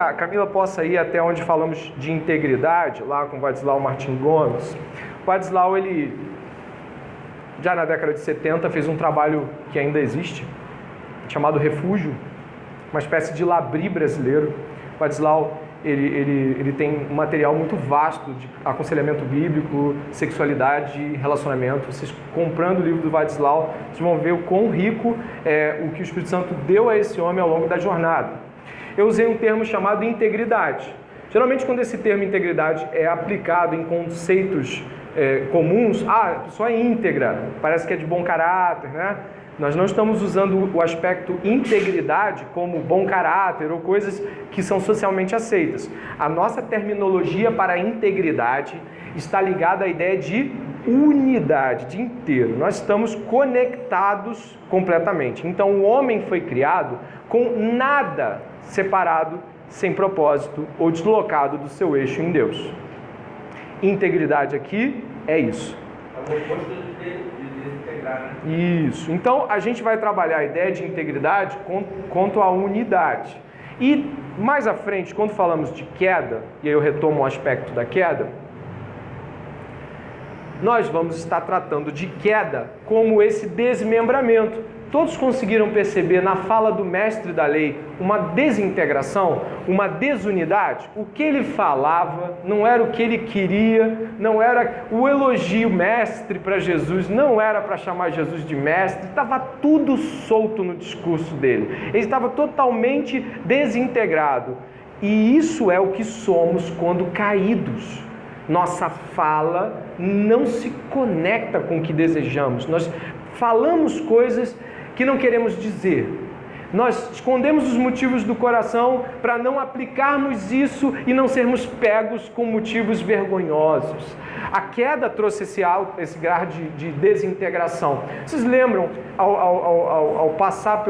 a Camila possa ir até onde falamos de integridade, lá com o Wadislau Martim Gomes. O Wadislau, ele, já na década de 70, fez um trabalho que ainda existe, chamado Refúgio, uma espécie de labri brasileiro. O Wadislau, ele tem um material muito vasto de aconselhamento bíblico, sexualidade e relacionamento. Vocês comprando o livro do Wadislau, vocês vão ver o quão rico é o que o Espírito Santo deu a esse homem ao longo da jornada. Eu usei um termo chamado integridade. Geralmente, quando esse termo integridade é aplicado em conceitos comuns, a pessoa é íntegra, parece que é de bom caráter, né? Nós não estamos usando o aspecto integridade como bom caráter ou coisas que são socialmente aceitas. A nossa terminologia para a integridade está ligada à ideia de unidade, de inteiro. Nós estamos conectados completamente. Então, o homem foi criado com nada separado, sem propósito ou deslocado do seu eixo em Deus. Integridade aqui é isso. É o oposto de desintegrar, né? Isso. Então, a gente vai trabalhar a ideia de integridade quanto à unidade. E mais à frente, quando falamos de queda, e aí eu retomo o aspecto da queda, nós vamos estar tratando de queda como esse desmembramento. Todos conseguiram perceber na fala do mestre da lei uma desintegração, uma desunidade? O que ele falava não era o que ele queria, não era o elogio mestre para Jesus, não era para chamar Jesus de mestre, estava tudo solto no discurso dele. Ele estava totalmente desintegrado. E isso é o que somos quando caídos. Nossa fala não se conecta com o que desejamos. Nós falamos coisas que não queremos dizer. Nós escondemos os motivos do coração para não aplicarmos isso e não sermos pegos com motivos vergonhosos. A queda trouxe esse grau de desintegração. Vocês lembram, ao passar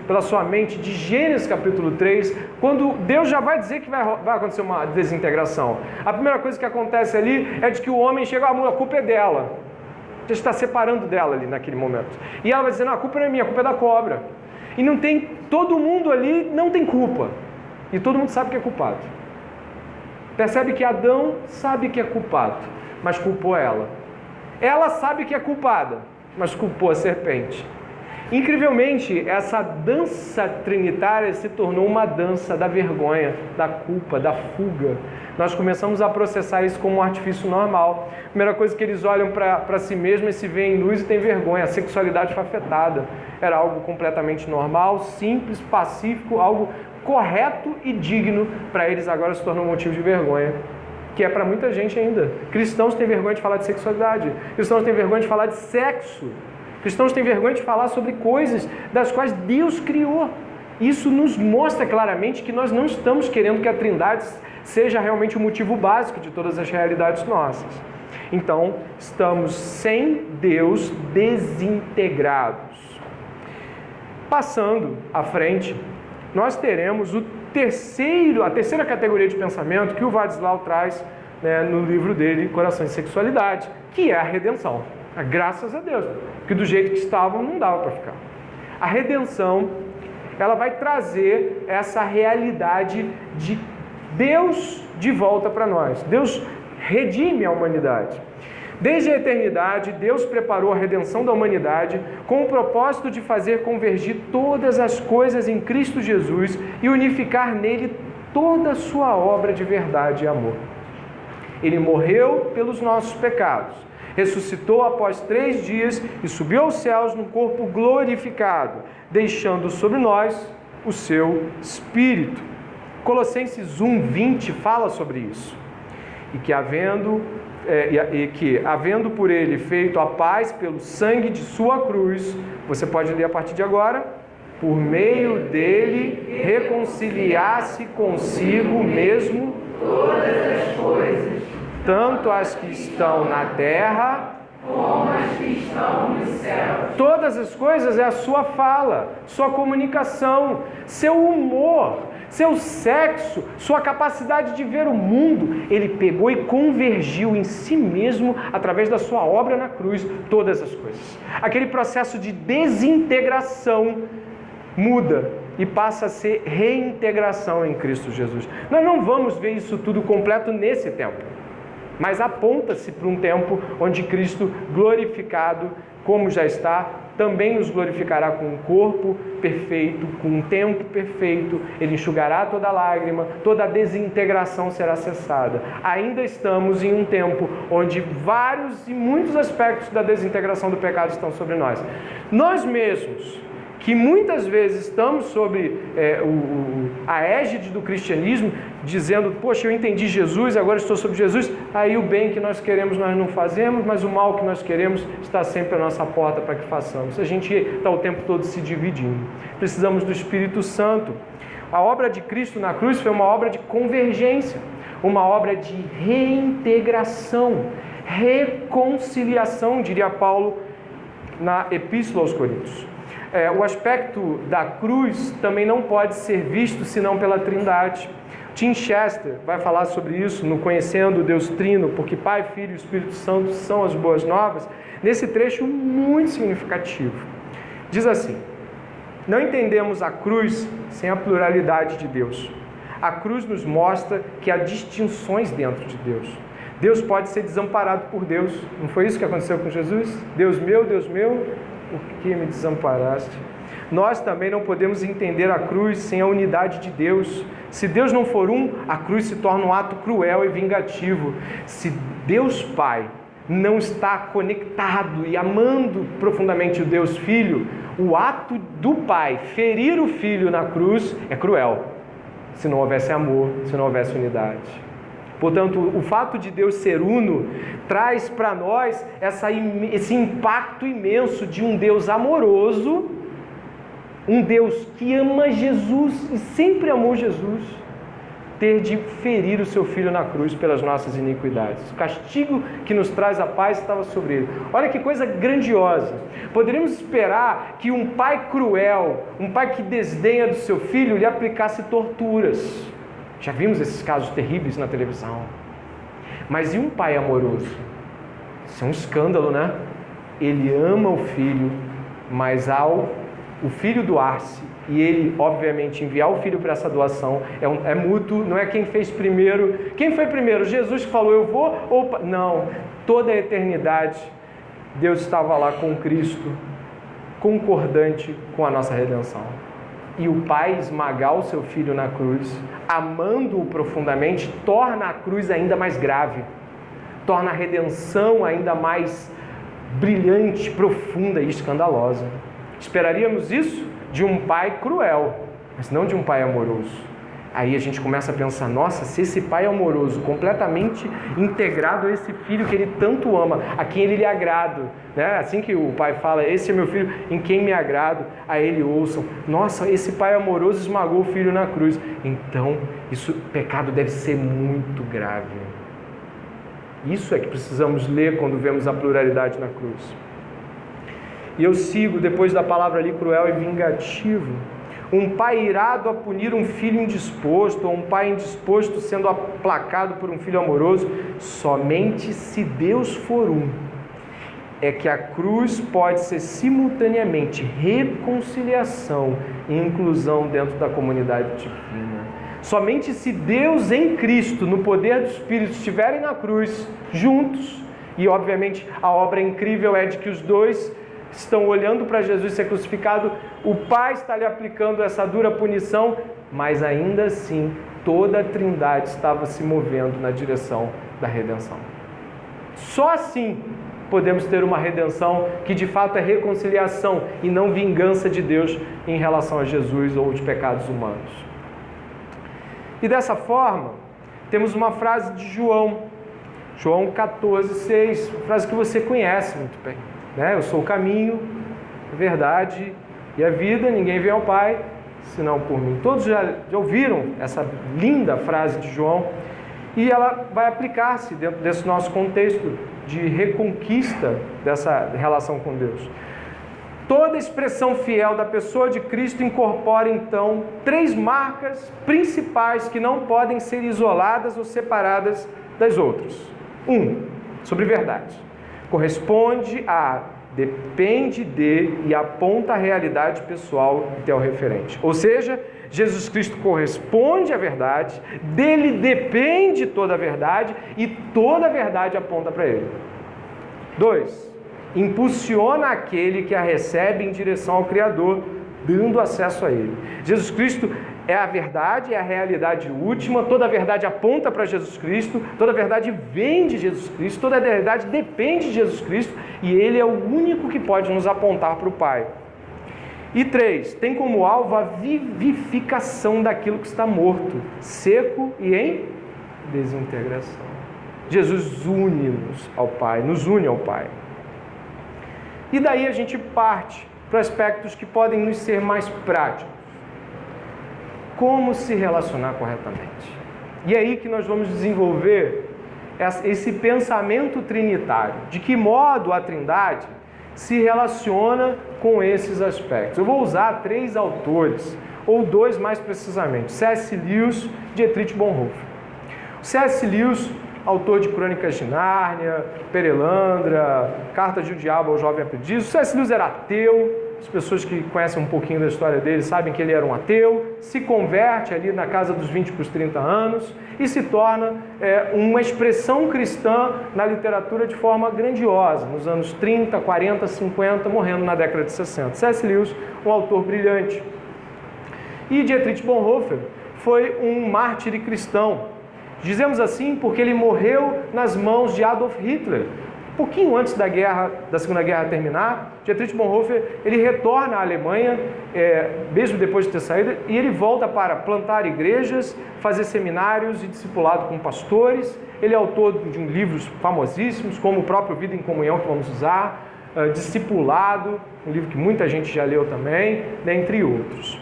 pela sua mente de Gênesis capítulo 3, quando Deus já vai dizer que vai acontecer uma desintegração. A primeira coisa que acontece ali é de que o homem chega, a culpa é dela. Você está separando dela ali naquele momento. E ela vai dizer, não, a culpa não é minha, a culpa é da cobra. E não tem, todo mundo ali não tem culpa. E todo mundo sabe que é culpado. Percebe que Adão sabe que é culpado, mas culpou ela. Ela sabe que é culpada, mas culpou a serpente. Incrivelmente, essa dança trinitária se tornou uma dança da vergonha, da culpa, da fuga. Nós começamos a processar isso como um artifício normal. A primeira coisa que eles olham para si mesmos é se veem em luz e têm vergonha. A sexualidade foi afetada. Era algo completamente normal, simples, pacífico, algo correto e digno. Para eles agora se tornou um motivo de vergonha, que é para muita gente ainda. Cristãos têm vergonha de falar de sexualidade. Cristãos têm vergonha de falar de sexo. Cristãos têm vergonha de falar sobre coisas das quais Deus criou. Isso nos mostra claramente que nós não estamos querendo que a Trindade seja realmente o motivo básico de todas as realidades nossas. Então, estamos sem Deus, desintegrados. Passando à frente, nós teremos a terceira categoria de pensamento que o Wadislau traz, né, no livro dele, Corações e Sexualidade, que é a redenção. Graças a Deus, porque do jeito que estavam não dava para ficar. A redenção, ela vai trazer essa realidade de Deus de volta para nós. Deus redime a humanidade. Desde a eternidade, Deus preparou a redenção da humanidade com o propósito de fazer convergir todas as coisas em Cristo Jesus e unificar nele toda a sua obra de verdade e amor. Ele morreu pelos nossos pecados, ressuscitou após 3 dias e subiu aos céus num corpo glorificado, deixando sobre nós o seu Espírito. Colossenses 1:20 fala sobre isso. E que havendo por ele feito a paz pelo sangue de sua cruz, você pode ler a partir de agora, por meio dele reconciliar-se consigo mesmo todas as coisas, tanto as que estão na terra como as que estão nos céus. Todas as coisas é a sua fala, sua comunicação, seu humor, seu sexo, sua capacidade de ver o mundo. Ele pegou e convergiu em si mesmo, através da sua obra na cruz, todas as coisas. Aquele processo de desintegração muda e passa a ser reintegração em Cristo Jesus. Nós não vamos ver isso tudo completo nesse tempo, mas aponta-se para um tempo onde Cristo glorificado, como já está, também nos glorificará com um corpo perfeito, com um tempo perfeito. Ele enxugará toda lágrima, toda a desintegração será cessada. Ainda estamos em um tempo onde vários e muitos aspectos da desintegração do pecado estão sobre nós. Nós mesmos, que muitas vezes estamos sobre a égide do cristianismo, dizendo, poxa, eu entendi Jesus, agora estou sobre Jesus, aí o bem que nós queremos nós não fazemos, mas o mal que nós queremos está sempre à nossa porta para que façamos. A gente está o tempo todo se dividindo. Precisamos do Espírito Santo. A obra de Cristo na cruz foi uma obra de convergência, uma obra de reintegração, reconciliação, diria Paulo na Epístola aos Coríntios. O aspecto da cruz também não pode ser visto senão pela Trindade. Tim Chester vai falar sobre isso no Conhecendo o Deus Trino, porque Pai, Filho e Espírito Santo são as boas novas, nesse trecho muito significativo. Diz assim: não entendemos a cruz sem a pluralidade de Deus. A cruz nos mostra que há distinções dentro de Deus. Deus pode ser desamparado por Deus. Não foi isso que aconteceu com Jesus? Deus meu, por que me desamparaste? Nós também não podemos entender a cruz sem a unidade de Deus. Se Deus não for um, a cruz se torna um ato cruel e vingativo. Se Deus Pai não está conectado e amando profundamente o Deus Filho, o ato do Pai ferir o Filho na cruz é cruel. Se não houvesse amor, se não houvesse unidade. Portanto, o fato de Deus ser uno traz para nós esse impacto imenso de um Deus amoroso, um Deus que ama Jesus e sempre amou Jesus, ter de ferir o seu Filho na cruz pelas nossas iniquidades. O castigo que nos traz a paz estava sobre ele. Olha que coisa grandiosa. Poderíamos esperar que um pai cruel, um pai que desdenha do seu filho, lhe aplicasse torturas. Já vimos esses casos terríveis na televisão. Mas e um pai amoroso? Isso é um escândalo, né? Ele ama o filho, mas o filho doar-se e ele, obviamente, enviar o filho para essa doação é mútuo, não é quem fez primeiro. Quem foi primeiro? Jesus que falou, eu vou? Não, toda a eternidade Deus estava lá com Cristo, concordante com a nossa redenção. E o Pai esmagar o seu Filho na cruz, amando-o profundamente, torna a cruz ainda mais grave, torna a redenção ainda mais brilhante, profunda e escandalosa. Esperaríamos isso de um Pai cruel, mas não de um Pai amoroso. Aí a gente começa a pensar, nossa, se esse Pai amoroso, completamente integrado a esse Filho que Ele tanto ama, a quem Ele lhe agrada, né? Assim que o Pai fala, esse é meu Filho em quem me agrado, a Ele ouçam. Nossa, esse Pai amoroso esmagou o Filho na cruz. Então, pecado deve ser muito grave. Isso é que precisamos ler quando vemos a pluralidade na cruz. E eu sigo, depois da palavra ali, cruel e vingativo. Um pai irado a punir um filho indisposto, ou um pai indisposto sendo aplacado por um filho amoroso, somente se Deus for um, é que a cruz pode ser simultaneamente reconciliação e inclusão dentro da comunidade divina. Somente se Deus em Cristo, no poder do Espírito, estiverem na cruz, juntos, e obviamente a obra incrível é de que os dois estão olhando para Jesus ser crucificado, o Pai está lhe aplicando essa dura punição, mas ainda assim toda a Trindade estava se movendo na direção da redenção. Só assim podemos ter uma redenção que de fato é reconciliação e não vingança de Deus em relação a Jesus ou os pecados humanos. E dessa forma, temos uma frase de João 14,6, uma frase que você conhece muito bem. Eu sou o caminho, a verdade e a vida, ninguém vem ao Pai, senão por mim. Todos já ouviram essa linda frase de João, e ela vai aplicar-se dentro desse nosso contexto de reconquista dessa relação com Deus. Toda expressão fiel da pessoa de Cristo incorpora, então, 3 marcas principais que não podem ser isoladas ou separadas das outras. 1. Sobre verdade. Corresponde a depende de e aponta a realidade pessoal e referente. Ou seja, Jesus Cristo corresponde à verdade, dele depende toda a verdade e toda a verdade aponta para ele. 2. Impulsiona aquele que a recebe em direção ao Criador, dando acesso a ele. Jesus Cristo é a verdade, é a realidade última, toda a verdade aponta para Jesus Cristo, toda a verdade vem de Jesus Cristo, toda a verdade depende de Jesus Cristo e ele é o único que pode nos apontar para o Pai. E 3, tem como alvo a vivificação daquilo que está morto, seco e em desintegração. Jesus une-nos ao Pai, nos une ao Pai. E daí a gente parte para aspectos que podem nos ser mais práticos. Como se relacionar corretamente. E é aí que nós vamos desenvolver esse pensamento trinitário. De que modo a Trindade se relaciona com esses aspectos. Eu vou usar 3 autores, ou 2 mais precisamente. C.S. Lewis e Dietrich Bonhoeffer. C.S. Lewis, autor de Crônicas de Nárnia, Perelandra, Carta de um Diabo ao Jovem Aprendiz. O C.S. Lewis era ateu. As pessoas que conhecem um pouquinho da história dele sabem que ele era um ateu, se converte ali na casa dos 20 para os 30 anos e se torna uma expressão cristã na literatura de forma grandiosa, nos anos 30, 40, 50, morrendo na década de 60. C.S. Lewis, um autor brilhante. E Dietrich Bonhoeffer foi um mártir cristão. Dizemos assim porque ele morreu nas mãos de Adolf Hitler. Pouquinho antes da Segunda Guerra terminar, Dietrich Bonhoeffer ele retorna à Alemanha, mesmo depois de ter saído, e ele volta para plantar igrejas, fazer seminários e discipulado com pastores. Ele é autor de livros famosíssimos, como o próprio Vida em Comunhão, que vamos usar, Discipulado, um livro que muita gente já leu também, dentre outros.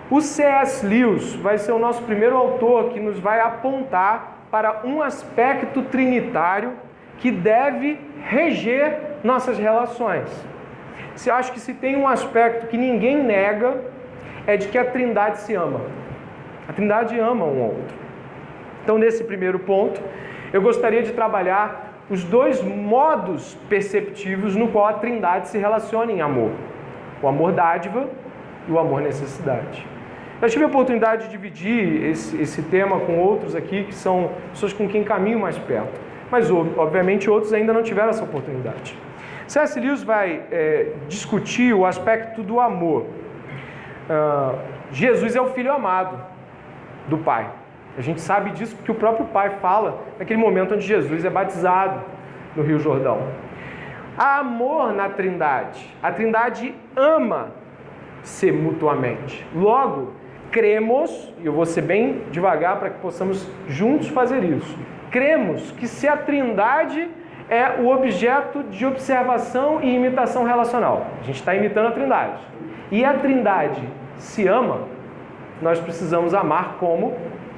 O C.S. Lewis vai ser o nosso primeiro autor que nos vai apontar para um aspecto trinitário que deve reger nossas relações. Eu acho que se tem um aspecto que ninguém nega, é de que a Trindade se ama. A Trindade ama um ao outro. Então, nesse primeiro ponto, eu gostaria de trabalhar os 2 modos perceptivos no qual a Trindade se relaciona em amor. O amor dádiva e o amor necessidade. Eu tive a oportunidade de dividir esse tema com outros aqui, que são pessoas com quem caminho mais perto. Mas, obviamente, outros ainda não tiveram essa oportunidade. C.S. Lewis vai discutir o aspecto do amor. Jesus é o Filho amado do Pai. A gente sabe disso porque o próprio Pai fala naquele momento onde Jesus é batizado no Rio Jordão. Há amor na Trindade. A Trindade ama-se mutuamente. Logo, cremos, e eu vou ser bem devagar para que possamos juntos fazer isso, cremos que se a Trindade é o objeto de observação e imitação relacional, a gente está imitando a Trindade, e a Trindade se ama, nós precisamos amar como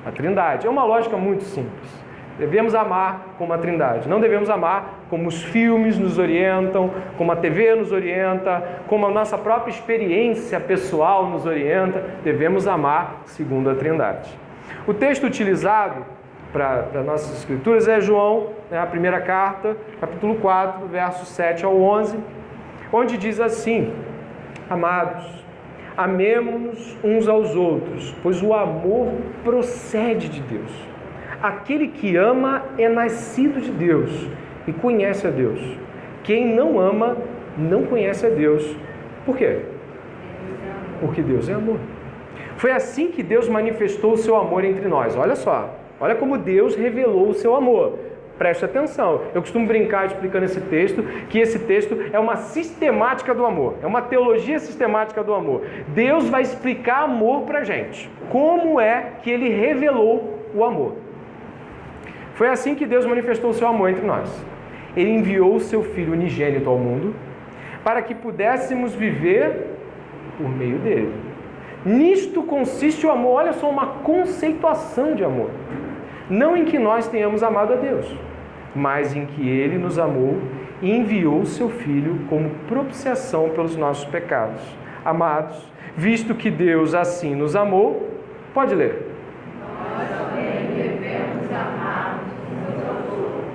a Trindade. É uma lógica muito simples. Devemos amar como a Trindade. Não devemos amar como os filmes nos orientam, como a TV nos orienta, como a nossa própria experiência pessoal nos orienta. Devemos amar segundo a Trindade. O texto utilizado para nossas escrituras é João, a primeira carta, capítulo 4, versos 7 ao 11, onde diz assim: Amados, amemo-nos uns aos outros, pois o amor procede de Deus. Aquele que ama é nascido de Deus e conhece a Deus. Quem não ama não conhece a Deus. Por quê? Porque Deus é amor. Foi assim que Deus manifestou o seu amor entre nós. Olha só, olha como Deus revelou o seu amor. Preste atenção, eu costumo brincar explicando esse texto, que esse texto é uma sistemática do amor, é uma teologia sistemática do amor. Deus vai explicar amor para a gente, como é que Ele revelou o amor. Foi assim que Deus manifestou o seu amor entre nós. Ele enviou o seu Filho unigênito ao mundo, para que pudéssemos viver por meio dele. Nisto consiste o amor, olha só, uma conceituação de amor. Não em que nós tenhamos amado a Deus, mas em que Ele nos amou e enviou o seu Filho como propiciação pelos nossos pecados. Amados, visto que Deus assim nos amou, pode ler. Nós também devemos amar uns aos outros.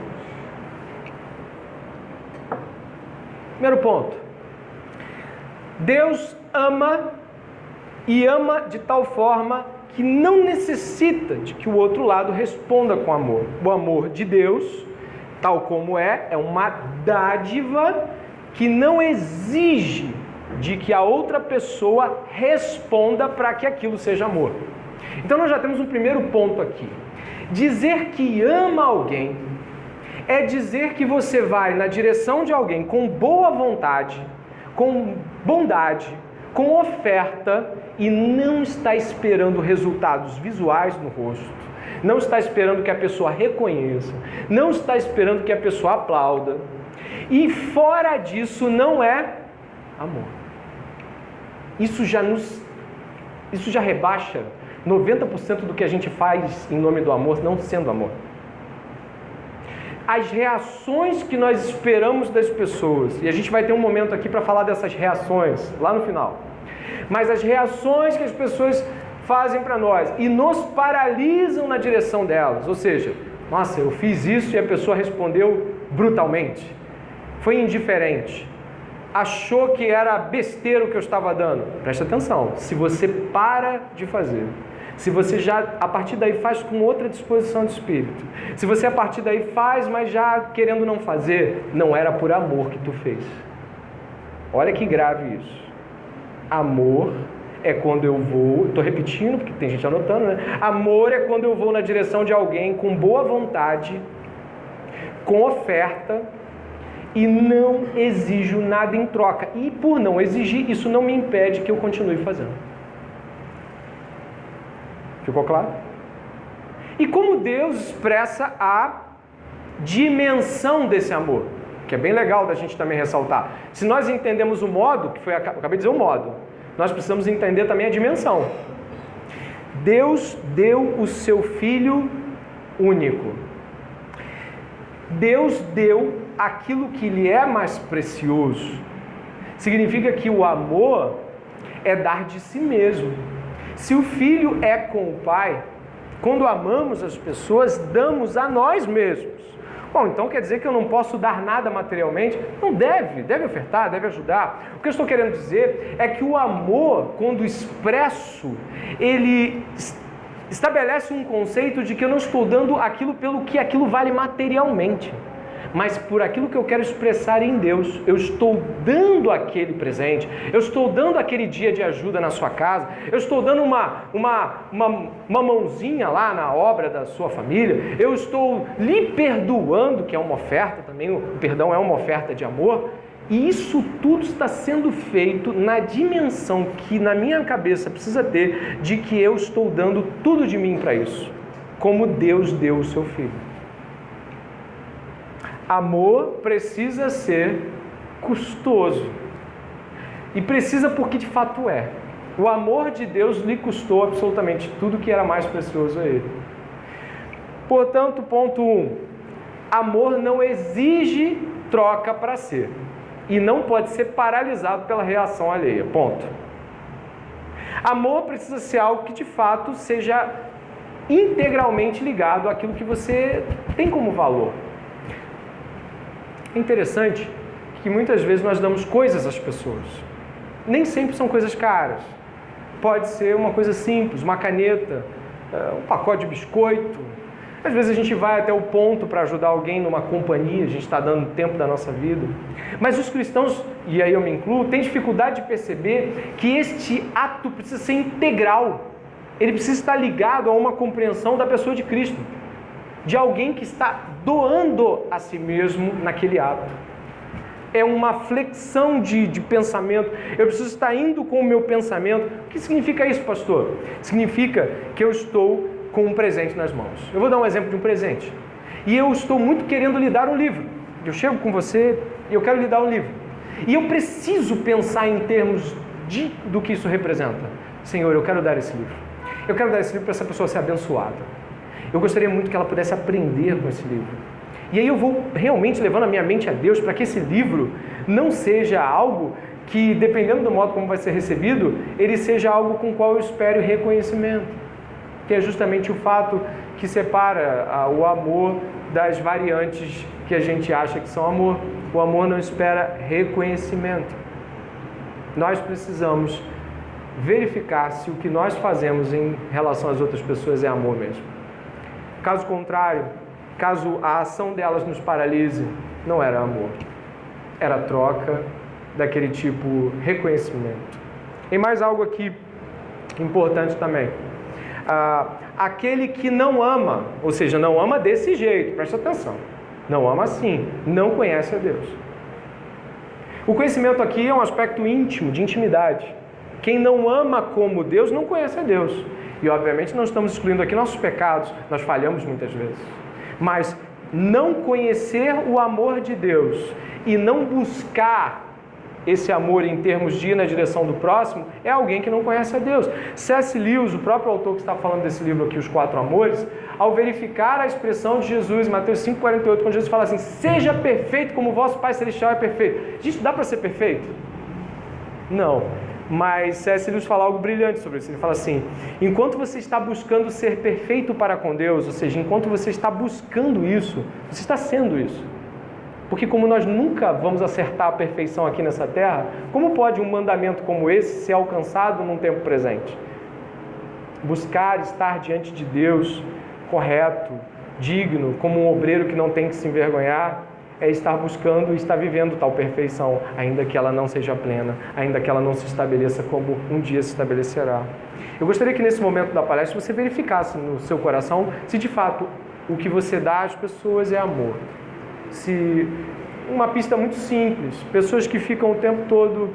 Primeiro ponto. Deus ama e ama de tal forma que não necessita de que o outro lado responda com amor. O amor de Deus, tal como é uma dádiva que não exige de que a outra pessoa responda para que aquilo seja amor. Então nós já temos um primeiro ponto aqui. Dizer que ama alguém é dizer que você vai na direção de alguém com boa vontade, com bondade, com oferta e não está esperando resultados visuais no rosto, não está esperando que a pessoa reconheça, não está esperando que a pessoa aplauda. E fora disso não é amor. Isso já rebaixa 90% do que a gente faz em nome do amor, não sendo amor. As reações que nós esperamos das pessoas, e a gente vai ter um momento aqui para falar dessas reações, lá no final. Mas as reações que as pessoas fazem para nós e nos paralisam na direção delas, ou seja, nossa, eu fiz isso e a pessoa respondeu brutalmente, foi indiferente, achou que era besteira o que eu estava dando. Presta atenção, se você para de fazer, se você já a partir daí faz com outra disposição de espírito, se você a partir daí faz, mas já querendo não fazer, não era por amor que tu fez. Olha que grave isso. Amor é quando eu vou, estou repetindo porque tem gente anotando, né? Amor é quando eu vou na direção de alguém com boa vontade, com oferta e não exijo nada em troca. E por não exigir, isso não me impede que eu continue fazendo. Ficou claro? E como Deus expressa a dimensão desse amor, que é bem legal da gente também ressaltar. Se nós entendemos o modo, eu acabei de dizer o modo, nós precisamos entender também a dimensão. Deus deu o seu Filho único. Deus deu aquilo que lhe é mais precioso. Significa que o amor é dar de si mesmo. Se o Filho é com o Pai, quando amamos as pessoas, damos a nós mesmos. Bom, então quer dizer que eu não posso dar nada materialmente? Não deve ofertar, deve ajudar. O que eu estou querendo dizer é que o amor, quando expresso, ele estabelece um conceito de que eu não estou dando aquilo pelo que aquilo vale materialmente, mas por aquilo que eu quero expressar em Deus. Eu estou dando aquele presente, eu estou dando aquele dia de ajuda na sua casa, eu estou dando uma mãozinha lá na obra da sua família, eu estou lhe perdoando, que é uma oferta também, o perdão é uma oferta de amor, e isso tudo está sendo feito na dimensão que na minha cabeça precisa ter de que eu estou dando tudo de mim para isso, como Deus deu o seu Filho. Amor precisa ser custoso. E precisa porque de fato é. O amor de Deus lhe custou absolutamente tudo que era mais precioso a Ele. Portanto, ponto 1. Amor não exige troca para ser. E não pode ser paralisado pela reação alheia. Ponto. Amor precisa ser algo que de fato seja integralmente ligado àquilo que você tem como valor. É interessante que muitas vezes nós damos coisas às pessoas. Nem sempre são coisas caras. Pode ser uma coisa simples, uma caneta, um pacote de biscoito. Às vezes a gente vai até o ponto para ajudar alguém numa companhia, a gente está dando tempo da nossa vida. Mas os cristãos, e aí eu me incluo, têm dificuldade de perceber que este ato precisa ser integral. Ele precisa estar ligado a uma compreensão da pessoa de Cristo, de alguém que está doando a si mesmo naquele ato. É uma flexão de pensamento. Eu preciso estar indo com o meu pensamento. O que significa isso, pastor? Significa que eu estou com um presente nas mãos. Eu vou dar um exemplo de um presente. E eu estou muito querendo lhe dar um livro. Eu chego com você e eu quero lhe dar um livro. E eu preciso pensar em termos do que isso representa. Senhor, eu quero dar esse livro. Eu quero dar esse livro para essa pessoa ser abençoada. Eu gostaria muito que ela pudesse aprender com esse livro. E aí eu vou realmente levando a minha mente a Deus para que esse livro não seja algo que, dependendo do modo como vai ser recebido, ele seja algo com o qual eu espero reconhecimento. Que é justamente o fato que separa o amor das variantes que a gente acha que são amor. O amor não espera reconhecimento. Nós precisamos verificar se o que nós fazemos em relação às outras pessoas é amor mesmo. Caso contrário, caso a ação delas nos paralise, não era amor. Era troca daquele tipo reconhecimento. E mais algo aqui importante também. Aquele que não ama, ou seja, não ama desse jeito, presta atenção, não ama assim, não conhece a Deus. O conhecimento aqui é um aspecto íntimo, de intimidade. Quem não ama como Deus não conhece a Deus. E obviamente não estamos excluindo aqui nossos pecados, nós falhamos muitas vezes. Mas não conhecer o amor de Deus e não buscar esse amor em termos de ir na direção do próximo, é alguém que não conhece a Deus. C.S. Lewis, o próprio autor que está falando desse livro aqui, Os Quatro Amores, ao verificar a expressão de Jesus em Mateus 5,48, quando Jesus fala assim, seja perfeito como o vosso Pai Celestial é perfeito. Gente, dá para ser perfeito? Não. Mas C.S. Lewis fala algo brilhante sobre isso. Ele fala assim, enquanto você está buscando ser perfeito para com Deus, ou seja, enquanto você está buscando isso, você está sendo isso. Porque como nós nunca vamos acertar a perfeição aqui nessa terra, como pode um mandamento como esse ser alcançado num tempo presente? Buscar estar diante de Deus correto, digno, como um obreiro que não tem que se envergonhar, é estar buscando e estar vivendo tal perfeição, ainda que ela não seja plena, ainda que ela não se estabeleça como um dia se estabelecerá. Eu gostaria que nesse momento da palestra você verificasse no seu coração se de fato o que você dá às pessoas é amor. Se uma pista muito simples, pessoas que ficam o tempo todo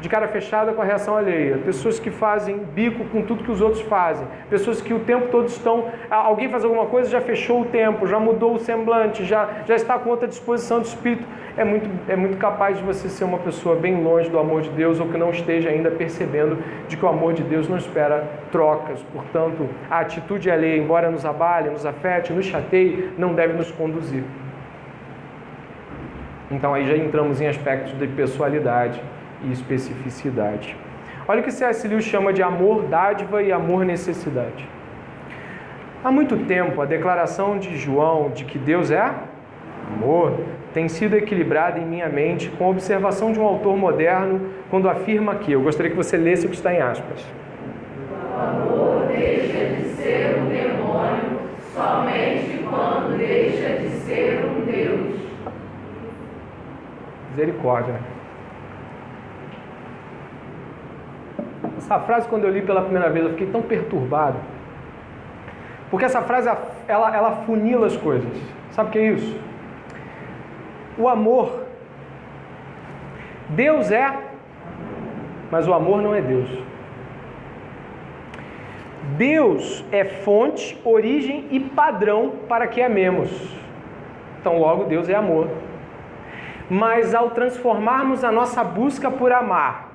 de cara fechada com a reação alheia, pessoas que fazem bico com tudo que os outros fazem, pessoas que o tempo todo estão, alguém faz alguma coisa, já fechou o tempo, já mudou o semblante, já está com outra disposição de espírito, é muito capaz de você ser uma pessoa bem longe do amor de Deus ou que não esteja ainda percebendo de que o amor de Deus não espera trocas. Portanto, a atitude alheia, embora nos abale, nos afete, nos chateie, não deve nos conduzir. Então aí já entramos em aspectos de pessoalidade e especificidade. Olha o que C.S. Lewis chama de amor dádiva e amor necessidade. Há muito tempo, a declaração de João de que Deus é amor tem sido equilibrada em minha mente com a observação de um autor moderno quando afirma que, eu gostaria que você lesse o que está em aspas. O amor deixa de ser um demônio somente quando deixa de ser um Deus. Misericórdia, né? Essa frase, quando eu li pela primeira vez, eu fiquei tão perturbado. Porque essa frase, ela funila as coisas. Sabe o que é isso? O amor. Deus é, mas o amor não é Deus. Deus é fonte, origem e padrão para que amemos. Então, logo, Deus é amor. Mas ao transformarmos a nossa busca por amar,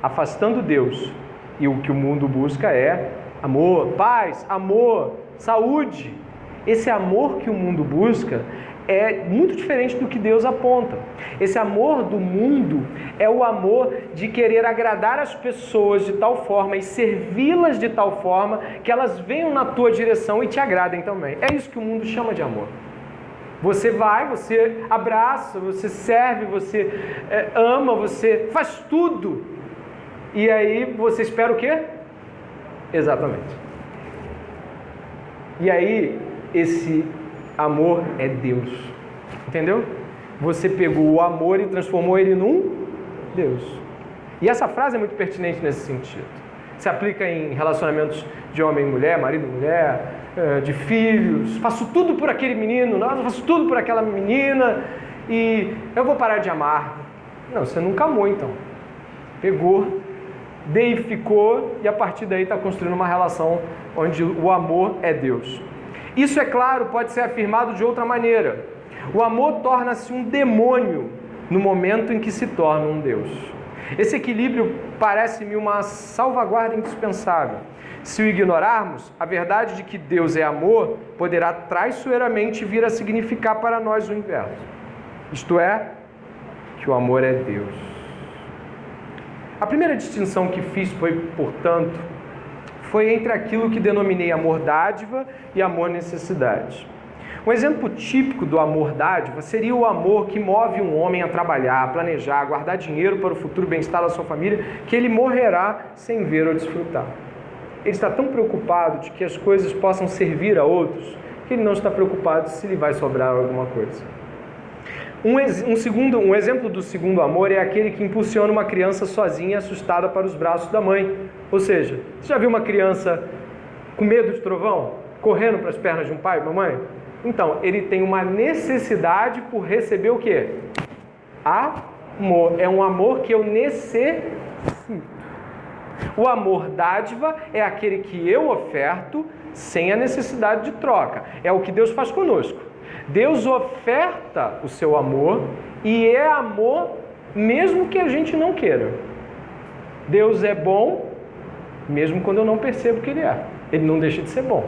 afastando Deus, e o que o mundo busca é amor, paz, amor, saúde. Esse amor que o mundo busca é muito diferente do que Deus aponta. Esse amor do mundo é o amor de querer agradar as pessoas de tal forma e servi-las de tal forma que elas venham na tua direção e te agradem também. É isso que o mundo chama de amor. Você vai, você abraça, você serve, você ama, você faz tudo. E aí você espera o quê? Exatamente. E aí esse amor é Deus. Entendeu? Você pegou o amor e transformou ele num Deus. E essa frase é muito pertinente nesse sentido. Se aplica em relacionamentos de homem e mulher, marido e mulher, de filhos. Faço tudo por aquele menino, não, faço tudo por aquela menina e eu vou parar de amar. Não, você nunca amou então. Pegou, deificou e a partir daí está construindo uma relação onde o amor é Deus. Isso, é claro, pode ser afirmado de outra maneira. O amor torna-se um demônio no momento em que se torna um Deus. Esse equilíbrio parece-me uma salvaguarda indispensável. Se o ignorarmos, a verdade de que Deus é amor poderá traiçoeiramente vir a significar para nós o inverso. Isto é, que o amor é Deus. A primeira distinção que fiz foi, portanto, foi entre aquilo que denominei amor dádiva e amor necessidade. Um exemplo típico do amor dádiva seria o amor que move um homem a trabalhar, a planejar, a guardar dinheiro para o futuro bem-estar da sua família, que ele morrerá sem ver ou desfrutar. Ele está tão preocupado de que as coisas possam servir a outros, que ele não está preocupado se lhe vai sobrar alguma coisa. Um exemplo do segundo amor é aquele que impulsiona uma criança sozinha e assustada para os braços da mãe. Ou seja, você já viu uma criança com medo de trovão, correndo para as pernas de um pai e uma mãe? Então, ele tem uma necessidade por receber o quê? Amor. É um amor que eu necessito. O amor dádiva é aquele que eu oferto sem a necessidade de troca. É o que Deus faz conosco. Deus oferta o seu amor e é amor mesmo que a gente não queira. Deus é bom mesmo quando eu não percebo que Ele é. Ele não deixa de ser bom.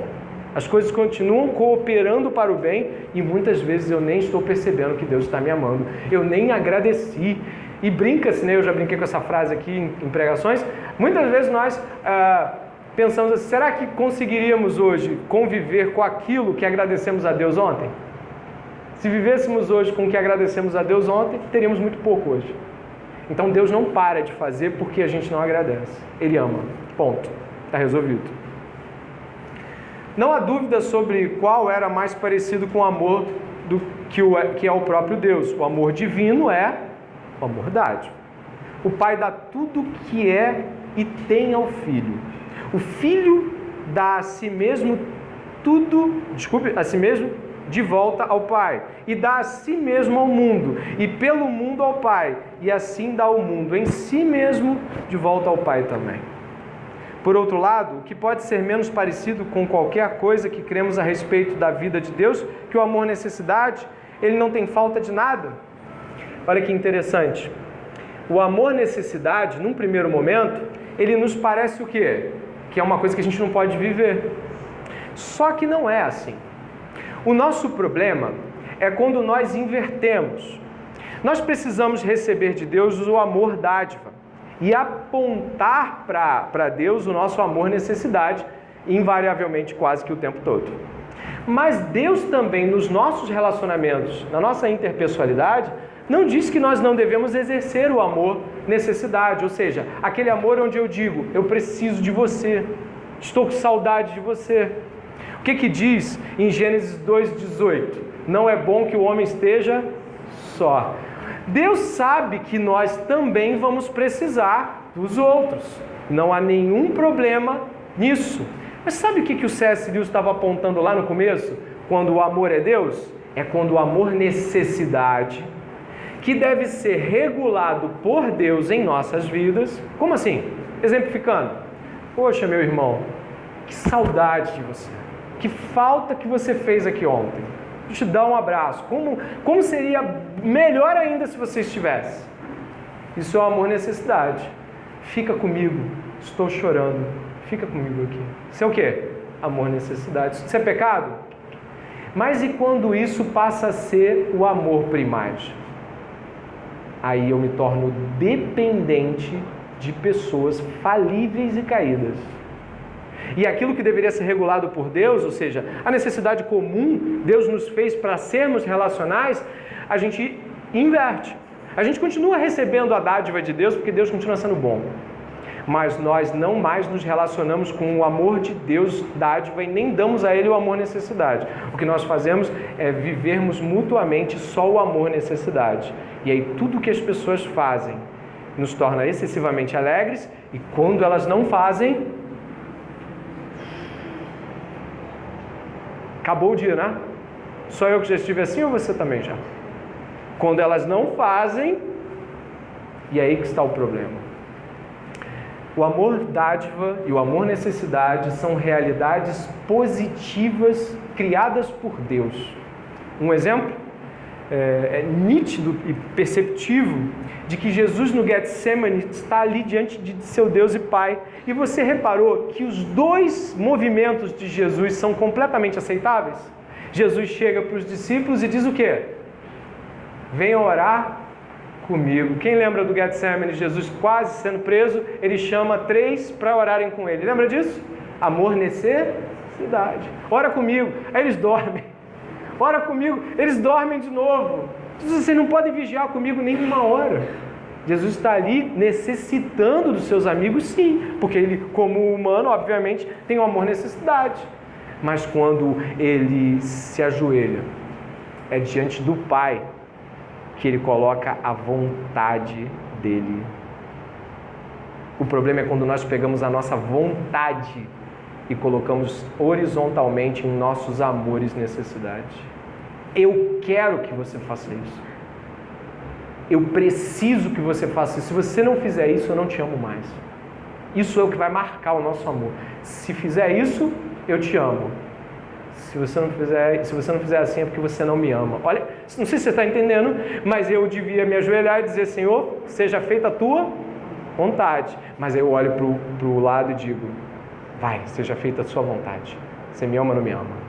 As coisas continuam cooperando para o bem e muitas vezes eu nem estou percebendo que Deus está me amando. Eu nem agradeci. E brinca-se, né? Eu já brinquei com essa frase aqui em pregações. Muitas vezes nós pensamos assim, será que conseguiríamos hoje conviver com aquilo que agradecemos a Deus ontem? Se vivêssemos hoje com o que agradecemos a Deus ontem, teríamos muito pouco hoje. Então Deus não para de fazer porque a gente não agradece. Ele ama. Ponto. Está resolvido. Não há dúvida sobre qual era mais parecido com o amor que é o próprio Deus. O amor divino é o amor dádivo. O Pai dá tudo que é e tem ao Filho. O Filho dá a si mesmo a si mesmo de volta ao Pai. E dá a si mesmo ao mundo. E pelo mundo ao Pai. E assim dá o mundo em si mesmo de volta ao Pai também. Por outro lado, o que pode ser menos parecido com qualquer coisa que cremos a respeito da vida de Deus, que o amor necessidade, ele não tem falta de nada. Olha que interessante. O amor necessidade, num primeiro momento, ele nos parece o quê? Que é uma coisa que a gente não pode viver. Só que não é assim. O nosso problema é quando nós invertemos. Nós precisamos receber de Deus o amor dádiva e apontar para Deus o nosso amor necessidade, invariavelmente quase que o tempo todo. Mas Deus também, nos nossos relacionamentos, na nossa interpessoalidade, não diz que nós não devemos exercer o amor necessidade, ou seja, aquele amor onde eu digo, eu preciso de você, estou com saudade de você. O que diz em Gênesis 2,18? Não é bom que o homem esteja só. Deus sabe que nós também vamos precisar dos outros. Não há nenhum problema nisso. Mas sabe o que o C.S. Lewis estava apontando lá no começo? Quando o amor é Deus? É quando o amor necessidade, que deve ser regulado por Deus em nossas vidas. Como assim? Exemplificando. Poxa, meu irmão, que saudade de você. Que falta que você fez aqui ontem. Te dar um abraço. Como seria melhor ainda se você estivesse? Isso é o amor necessidade. Fica comigo. Estou chorando. Fica comigo aqui. Isso é o quê? Amor necessidade. Isso é pecado? Mas e quando isso passa a ser o amor primário? Aí eu me torno dependente de pessoas falíveis e caídas. E aquilo que deveria ser regulado por Deus, ou seja, a necessidade comum, Deus nos fez para sermos relacionais, a gente inverte. A gente continua recebendo a dádiva de Deus, porque Deus continua sendo bom. Mas nós não mais nos relacionamos com o amor de Deus dádiva e nem damos a Ele o amor necessidade. O que nós fazemos é vivermos mutuamente só o amor necessidade. E aí tudo que as pessoas fazem nos torna excessivamente alegres, e quando elas não fazem, acabou o dia, né? Só eu que já estive assim ou você também já? Quando elas não fazem, e aí que está o problema. O amor dádiva e o amor necessidade são realidades positivas criadas por Deus. Um exemplo é nítido e perceptível de que Jesus no Getsemane está ali diante de seu Deus e Pai. E você reparou que os dois movimentos de Jesus são completamente aceitáveis? Jesus chega para os discípulos e diz o quê? Venham orar comigo. Quem lembra do Getsemane, Jesus quase sendo preso, ele chama 3 para orarem com ele. Lembra disso? Amor necessidade. Ora comigo. Aí eles dormem. Ora comigo. Eles dormem de novo. Vocês não podem vigiar comigo nem uma hora. Jesus está ali necessitando dos seus amigos, sim. Porque ele, como humano, obviamente, tem um amor necessidade. Mas quando ele se ajoelha, é diante do Pai que ele coloca a vontade dele. O problema é quando nós pegamos a nossa vontade e colocamos horizontalmente em nossos amores e necessidades. Eu quero que você faça isso. Eu preciso que você faça isso. Se você não fizer isso, eu não te amo mais. Isso é o que vai marcar o nosso amor. Se fizer isso, eu te amo. Se você não fizer assim, é porque você não me ama. Olha, não sei se você está entendendo, mas eu devia me ajoelhar e dizer: Senhor, seja feita a tua vontade. Mas aí eu olho para o lado e digo: vai, seja feita a sua vontade. Você me ama ou não me ama?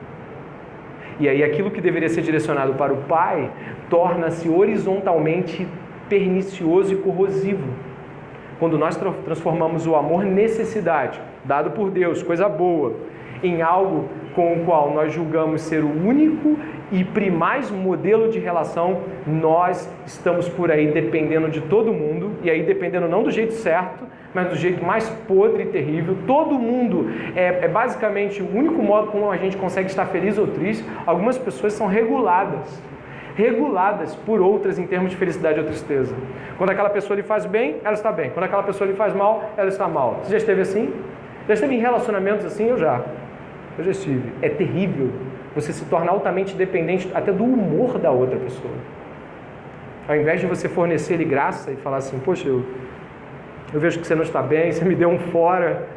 E aí aquilo que deveria ser direcionado para o Pai torna-se horizontalmente pernicioso e corrosivo. Quando nós transformamos o amor necessidade, dado por Deus, coisa boa, em algo com o qual nós julgamos ser o único e primais modelo de relação, nós estamos por aí dependendo de todo mundo, e aí dependendo não do jeito certo, mas do jeito mais podre e terrível. Todo mundo é basicamente o único modo como a gente consegue estar feliz ou triste. Algumas pessoas são reguladas por outras em termos de felicidade ou tristeza. Quando aquela pessoa lhe faz bem, ela está bem. Quando aquela pessoa lhe faz mal, ela está mal. Você já esteve assim? Já esteve em relacionamentos assim? Eu já estive. É terrível. Você se torna altamente dependente até do humor da outra pessoa. Ao invés de você fornecer-lhe graça e falar assim: poxa, eu vejo que você não está bem, você me deu um fora,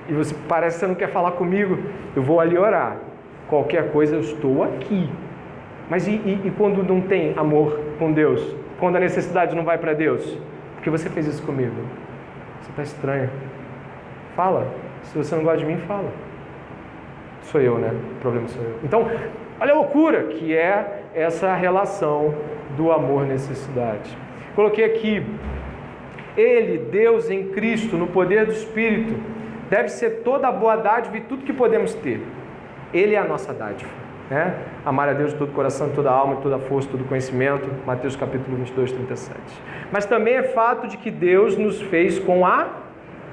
e você parece que você não quer falar comigo, eu vou ali orar. Qualquer coisa, eu estou aqui. Mas e quando não tem amor com Deus? Quando a necessidade não vai para Deus? Por que você fez isso comigo? Você está estranho. Fala. Se você não gosta de mim, fala. Sou eu, né? O problema sou eu. Então, olha a loucura que é essa relação do amor-necessidade. Coloquei aqui: Ele, Deus em Cristo, no poder do Espírito, deve ser toda a boa dádiva e tudo que podemos ter. Ele é a nossa dádiva, né? Amar a Deus de todo o coração, de toda a alma, de toda a força, de todo o conhecimento. Mateus capítulo 22, 37. Mas também é fato de que Deus nos fez com a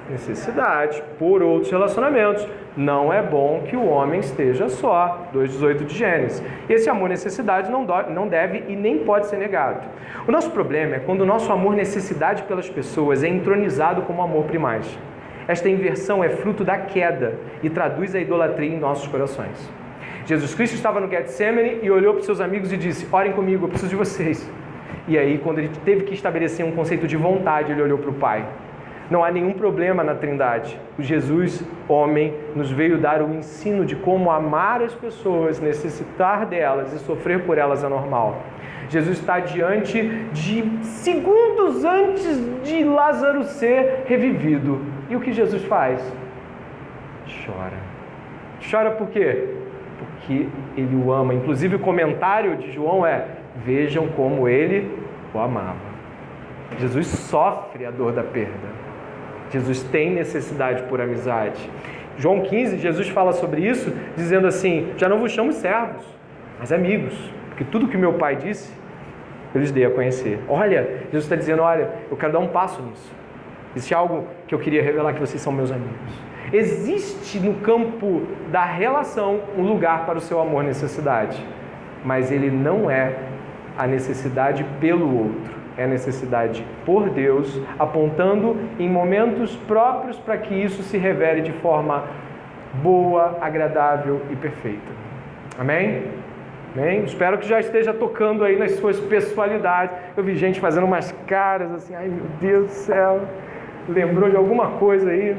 necessidade por outros relacionamentos. Não é bom que o homem esteja só. 2,18 de Gênesis. E esse amor-necessidade não deve e nem pode ser negado. O nosso problema é quando o nosso amor-necessidade pelas pessoas é entronizado como amor primaz. Esta inversão é fruto da queda e traduz a idolatria em nossos corações. Jesus Cristo estava no Getsemane e olhou para os seus amigos e disse: orem comigo, eu preciso de vocês. E aí, quando ele teve que estabelecer um conceito de vontade, ele olhou para o Pai. Não há nenhum problema na Trindade. O Jesus, homem, nos veio dar o ensino de como amar as pessoas, necessitar delas e sofrer por elas é normal. Jesus está diante de segundos antes de Lázaro ser revivido. E o que Jesus faz? Chora. Chora por quê? Porque ele o ama. Inclusive o comentário de João é: vejam como ele o amava. Jesus sofre a dor da perda. Jesus tem necessidade por amizade. João 15, Jesus fala sobre isso, dizendo assim: já não vos chamo servos, mas amigos, porque tudo que meu Pai disse, eu lhes dei a conhecer. Olha, Jesus está dizendo: olha, eu quero dar um passo nisso. Existe algo que eu queria revelar, que vocês são meus amigos. Existe no campo da relação um lugar para o seu amor-necessidade, mas ele não é a necessidade pelo outro. É a necessidade por Deus, apontando em momentos próprios para que isso se revele de forma boa, agradável e perfeita. Amém? Amém? Espero que já esteja tocando aí nas suas pessoalidades. Eu vi gente fazendo umas caras assim: ai meu Deus do céu, lembrou de alguma coisa aí?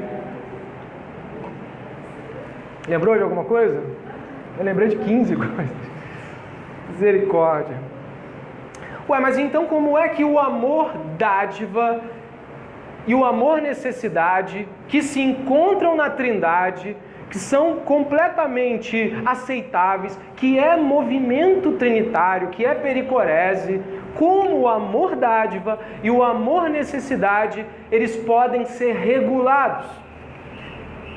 Lembrou de alguma coisa? Eu lembrei de 15 coisas. Misericórdia. Ué, mas então como é que o amor dádiva e o amor necessidade, que se encontram na Trindade, que são completamente aceitáveis, que é movimento trinitário, que é pericorese, como o amor dádiva e o amor necessidade, eles podem ser regulados?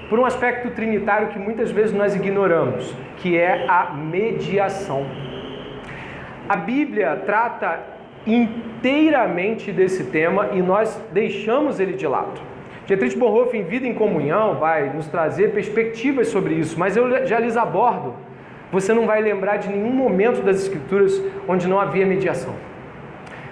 por um aspecto trinitário que muitas vezes nós ignoramos, que é a mediação. A Bíblia trata inteiramente desse tema e nós deixamos ele de lado. Dietrich Bonhoeffer, em Vida em Comunhão, vai nos trazer perspectivas sobre isso, mas eu já lhes abordo. Você não vai lembrar de nenhum momento das Escrituras onde não havia mediação.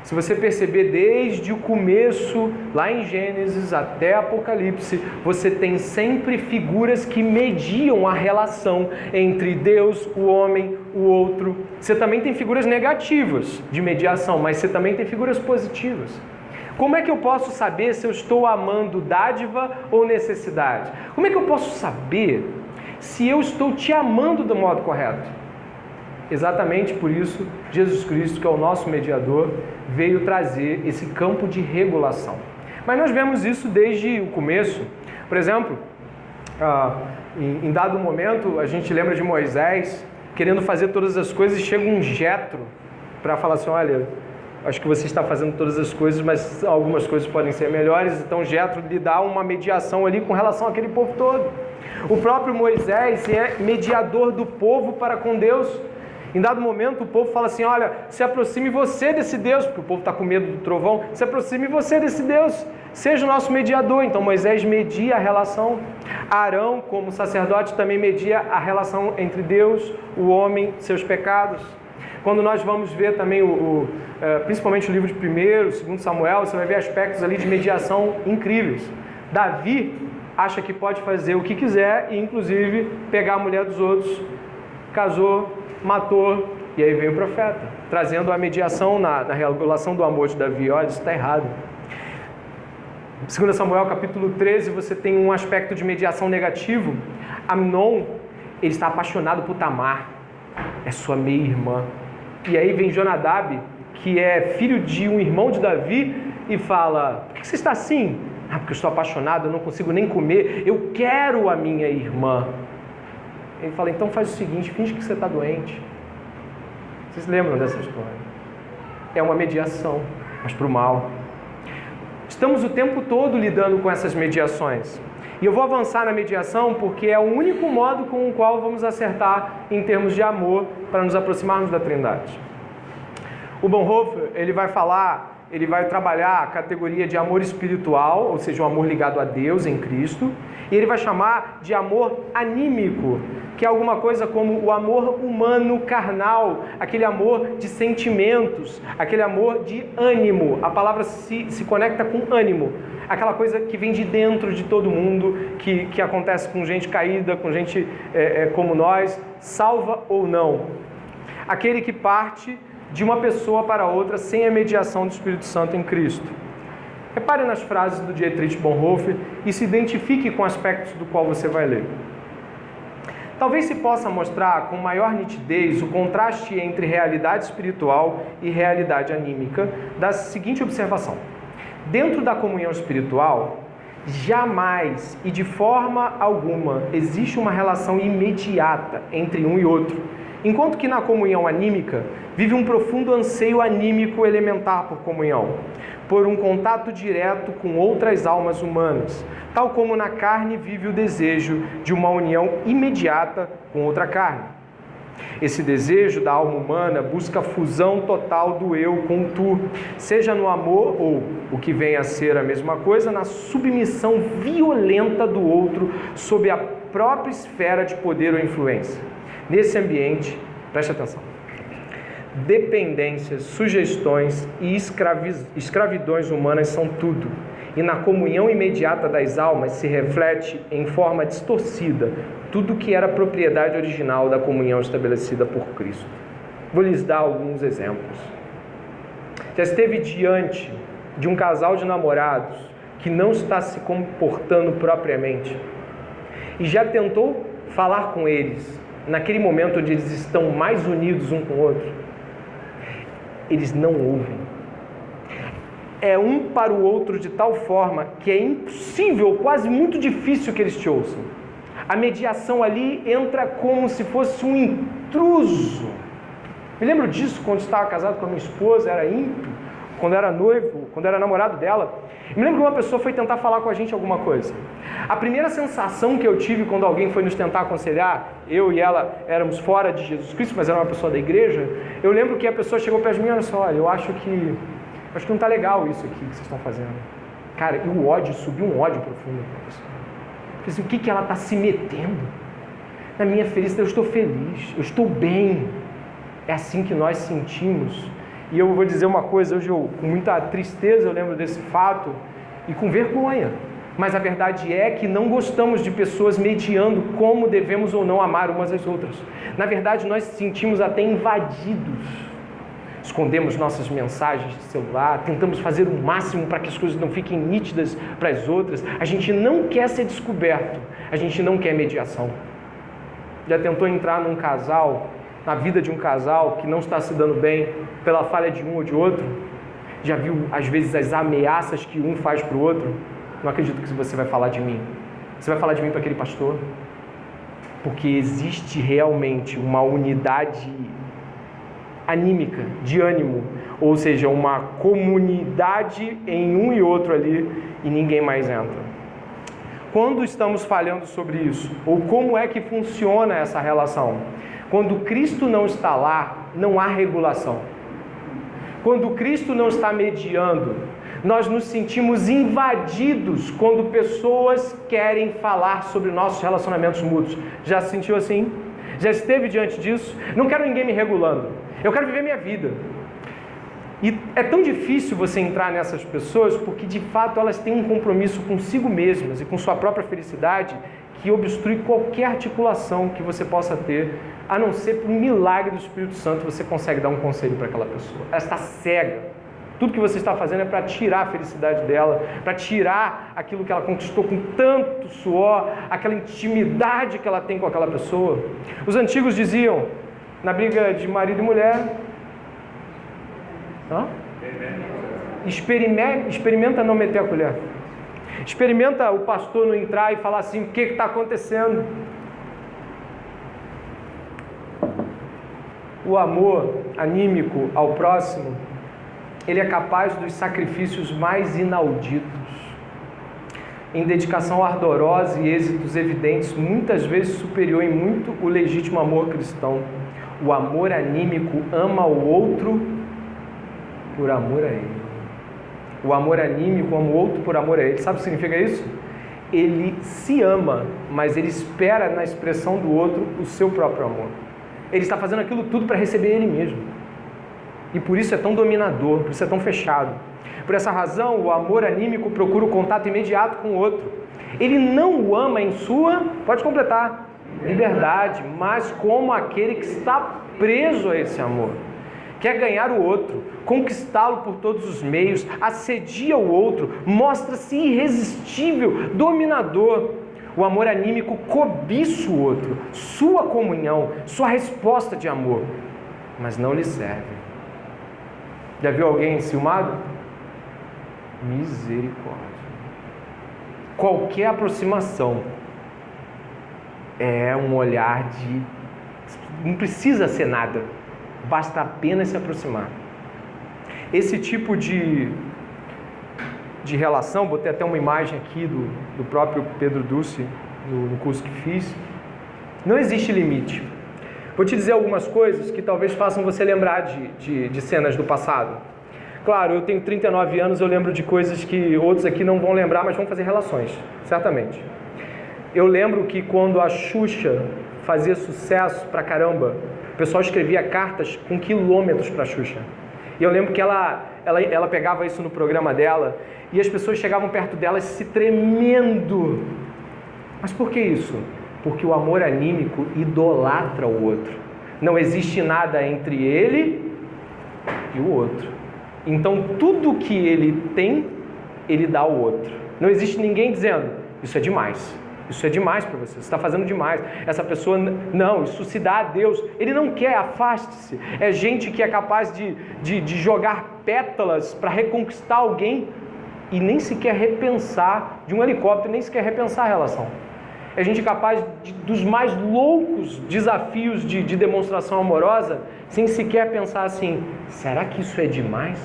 Se você perceber desde o começo, lá em Gênesis até Apocalipse, você tem sempre figuras que mediam a relação entre Deus, o homem, o outro. Você também tem figuras negativas de mediação, mas você também tem figuras positivas. Como é que eu posso saber se eu estou amando dádiva ou necessidade? Como é que eu posso saber se eu estou te amando do modo correto? Exatamente por isso, Jesus Cristo, que é o nosso mediador, veio trazer esse campo de regulação. Mas nós vemos isso desde o começo. Por exemplo, em dado momento, a gente lembra de Moisés querendo fazer todas as coisas e chega um Jetro para falar assim, olha, acho que você está fazendo todas as coisas, mas algumas coisas podem ser melhores. Então Jetro lhe dá uma mediação ali com relação àquele povo todo. O próprio Moisés é mediador do povo para com Deus. Em dado momento o povo fala assim, olha, se aproxime você desse Deus, porque o povo está com medo do trovão, se aproxime você desse Deus, seja o nosso mediador. Então Moisés media a relação. Arão, como sacerdote, também media a relação entre Deus, o homem, seus pecados. Quando nós vamos ver também, principalmente o livro de 1º, 2 Samuel, você vai ver aspectos ali de mediação incríveis. Davi acha que pode fazer o que quiser e, inclusive, pegar a mulher dos outros, casou, matou, e aí veio o profeta, trazendo a mediação na regulação do amor de Davi. Olha, isso está errado. 2 Samuel, capítulo 13, você tem um aspecto de mediação negativo. Amnon, ele está apaixonado por Tamar, é sua meia-irmã. E aí vem Jonadab, que é filho de um irmão de Davi, e fala, por que você está assim? Ah, porque eu estou apaixonado, eu não consigo nem comer, eu quero a minha irmã. Ele fala, então faz o seguinte, finge que você está doente. Vocês lembram dessa história? É uma mediação, mas para o mal. Estamos o tempo todo lidando com essas mediações. E eu vou avançar na mediação porque é o único modo com o qual vamos acertar em termos de amor para nos aproximarmos da Trindade. O Bonhoeffer, ele vai trabalhar a categoria de amor espiritual, ou seja, um amor ligado a Deus em Cristo, e ele vai chamar de amor anímico, que é alguma coisa como o amor humano carnal, aquele amor de sentimentos, aquele amor de ânimo. A palavra se conecta com ânimo, aquela coisa que vem de dentro de todo mundo, que acontece com gente caída, com gente como nós, salva ou não. Aquele que parte de uma pessoa para outra sem a mediação do Espírito Santo em Cristo. Repare nas frases do Dietrich Bonhoeffer e se identifique com aspectos do qual você vai ler. Talvez se possa mostrar com maior nitidez o contraste entre realidade espiritual e realidade anímica da seguinte observação. Dentro da comunhão espiritual, jamais e de forma alguma existe uma relação imediata entre um e outro, enquanto que na comunhão anímica vive um profundo anseio anímico elementar por comunhão, por um contato direto com outras almas humanas, tal como na carne vive o desejo de uma união imediata com outra carne. Esse desejo da alma humana busca a fusão total do eu com o tu, seja no amor ou, o que vem a ser a mesma coisa, na submissão violenta do outro sob a própria esfera de poder ou influência. Nesse ambiente, preste atenção, dependências, sugestões e escravidões humanas são tudo. E na comunhão imediata das almas se reflete em forma distorcida tudo que era propriedade original da comunhão estabelecida por Cristo. Vou lhes dar alguns exemplos. Já esteve diante de um casal de namorados que não está se comportando propriamente e já tentou falar com eles naquele momento onde eles estão mais unidos um com o outro? Eles não ouvem. É um para o outro de tal forma que é impossível, quase muito difícil que eles te ouçam. A mediação ali entra como se fosse um intruso. Me lembro disso quando estava casado com a minha esposa, era ímpio, quando era noivo, quando era namorado dela. Me lembro que uma pessoa foi tentar falar com a gente alguma coisa. A primeira sensação que eu tive quando alguém foi nos tentar aconselhar, eu e ela éramos fora de Jesus Cristo, mas era uma pessoa da igreja, eu lembro que a pessoa chegou perto de mim e olha só, eu acho que não está legal isso aqui que vocês estão fazendo. Cara, e o ódio, subiu um ódio profundo para a pessoa. Eu falei assim, o que ela está se metendo? Na minha felicidade, eu estou feliz, eu estou bem. É assim que nós sentimos. E eu vou dizer uma coisa, hoje com muita tristeza eu lembro desse fato e com vergonha. Mas a verdade é que não gostamos de pessoas mediando como devemos ou não amar umas às outras. Na verdade, nós nos sentimos até invadidos. Escondemos nossas mensagens de celular, tentamos fazer o máximo para que as coisas não fiquem nítidas para as outras. A gente não quer ser descoberto, a gente não quer mediação. Já tentou entrar num casal, na vida de um casal que não está se dando bem pela falha de um ou de outro? Já viu, às vezes, as ameaças que um faz para o outro? Não acredito que você vai falar de mim. Você vai falar de mim para aquele pastor? Porque existe realmente uma unidade anímica, de ânimo, ou seja, uma comunidade em um e outro ali e ninguém mais entra. Quando estamos falando sobre isso, ou como é que funciona essa relação? Quando Cristo não está lá, não há regulação. Quando Cristo não está mediando, nós nos sentimos invadidos quando pessoas querem falar sobre nossos relacionamentos mútuos. Já se sentiu assim? Já esteve diante disso? Não quero ninguém me regulando. Eu quero viver minha vida. E é tão difícil você entrar nessas pessoas porque, de fato, elas têm um compromisso consigo mesmas e com sua própria felicidade que obstrui qualquer articulação que você possa ter, a não ser por um milagre do Espírito Santo você consegue dar um conselho para aquela pessoa. Ela está cega. Tudo que você está fazendo é para tirar a felicidade dela, para tirar aquilo que ela conquistou com tanto suor, aquela intimidade que ela tem com aquela pessoa. Os antigos diziam, na briga de marido e mulher, experimenta não meter a colher. Experimenta o pastor não entrar e falar assim, o que está acontecendo? O amor anímico ao próximo, ele é capaz dos sacrifícios mais inauditos. Em dedicação ardorosa e êxitos evidentes, muitas vezes superior em muito o legítimo amor cristão. O amor anímico ama o outro por amor a ele. O amor anímico ama o outro por amor a ele. Sabe o que significa isso? Ele se ama, mas ele espera na expressão do outro o seu próprio amor. Ele está fazendo aquilo tudo para receber ele mesmo. E por isso é tão dominador, por isso é tão fechado. Por essa razão, o amor anímico procura o contato imediato com o outro. Ele não o ama em sua, pode completar, liberdade, mas como aquele que está preso a esse amor. Quer ganhar o outro, conquistá-lo por todos os meios, assedia o outro, mostra-se irresistível, dominador. O amor anímico cobiça o outro, sua comunhão, sua resposta de amor, mas não lhe serve. Já viu alguém enciumado? Misericórdia. Qualquer aproximação é um olhar de... não precisa ser nada, basta apenas se aproximar. Esse tipo de relação, botei até uma imagem aqui do próprio Pedro Dulce, no curso que fiz, não existe limite. Vou te dizer algumas coisas que talvez façam você lembrar de cenas do passado. Claro, eu tenho 39 anos, eu lembro de coisas que outros aqui não vão lembrar, mas vão fazer relações, certamente. Eu lembro que quando a Xuxa fazia sucesso pra caramba, o pessoal escrevia cartas com quilômetros pra Xuxa. E eu lembro que ela pegava isso no programa dela e as pessoas chegavam perto dela se tremendo. Mas por que isso? Porque o amor anímico idolatra o outro. Não existe nada entre ele e o outro. Então, tudo que ele tem, ele dá ao outro. Não existe ninguém dizendo, isso é demais. Isso é demais para você, você está fazendo demais. Essa pessoa, não, isso se dá a Deus. Ele não quer, afaste-se. É gente que é capaz de jogar pétalas para reconquistar alguém e nem sequer repensar, de um helicóptero, nem sequer repensar a relação. É gente capaz dos mais loucos desafios de demonstração amorosa, sem sequer pensar assim, será que isso é demais?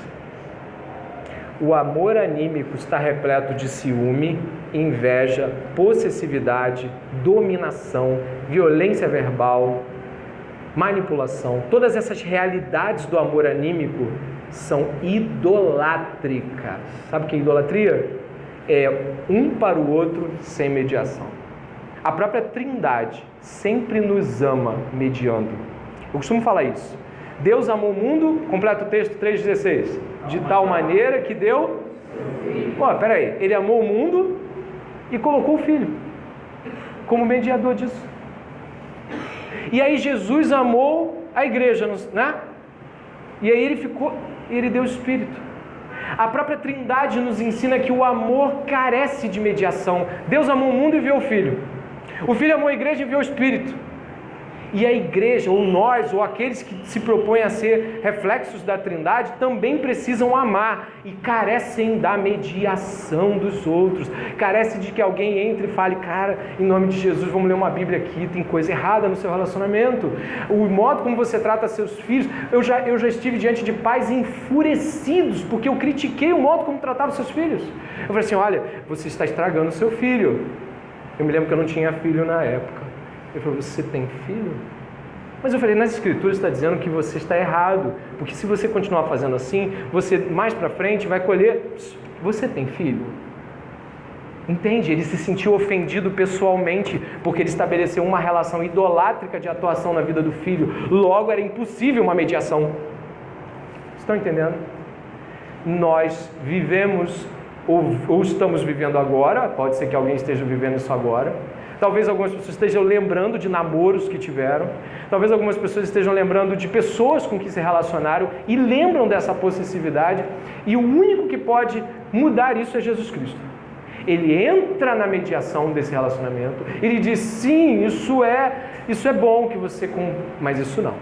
O amor anímico está repleto de ciúme, inveja, possessividade, dominação, violência verbal, manipulação. Todas essas realidades do amor anímico são idolátricas. Sabe o que é idolatria? É um para o outro sem mediação. A própria Trindade sempre nos ama mediando. Eu costumo falar isso. Deus amou o mundo, completa o texto 3,16, de tal maneira que deu... peraí, ele amou o mundo e colocou o Filho como mediador disso. E aí Jesus amou a igreja, né? E aí ele deu o Espírito. A própria Trindade nos ensina que o amor carece de mediação. Deus amou o mundo e enviou o Filho. O Filho amou a igreja e enviou o Espírito. E a igreja, ou nós, ou aqueles que se propõem a ser reflexos da Trindade, também precisam amar e carecem da mediação dos outros. Carece de que alguém entre e fale, cara, em nome de Jesus, vamos ler uma Bíblia aqui, tem coisa errada no seu relacionamento. O modo como você trata seus filhos, eu já estive diante de pais enfurecidos, porque eu critiquei o modo como tratava seus filhos. Eu falei assim, olha, você está estragando o seu filho. Eu me lembro que eu não tinha filho na época. Ele falou, você tem filho? Mas eu falei, nas escrituras está dizendo que você está errado, porque se você continuar fazendo assim, você mais para frente vai colher, você tem filho? Entende? Ele se sentiu ofendido pessoalmente, porque ele estabeleceu uma relação idolátrica de atuação na vida do filho, logo era impossível uma mediação. Estão entendendo? Nós vivemos, ou estamos vivendo agora, pode ser que alguém esteja vivendo isso agora, talvez algumas pessoas estejam lembrando de namoros que tiveram. Talvez algumas pessoas estejam lembrando de pessoas com que se relacionaram e lembram dessa possessividade. E o único que pode mudar isso é Jesus Cristo. Ele entra na mediação desse relacionamento. Ele diz, sim, isso é bom que você... Mas isso não.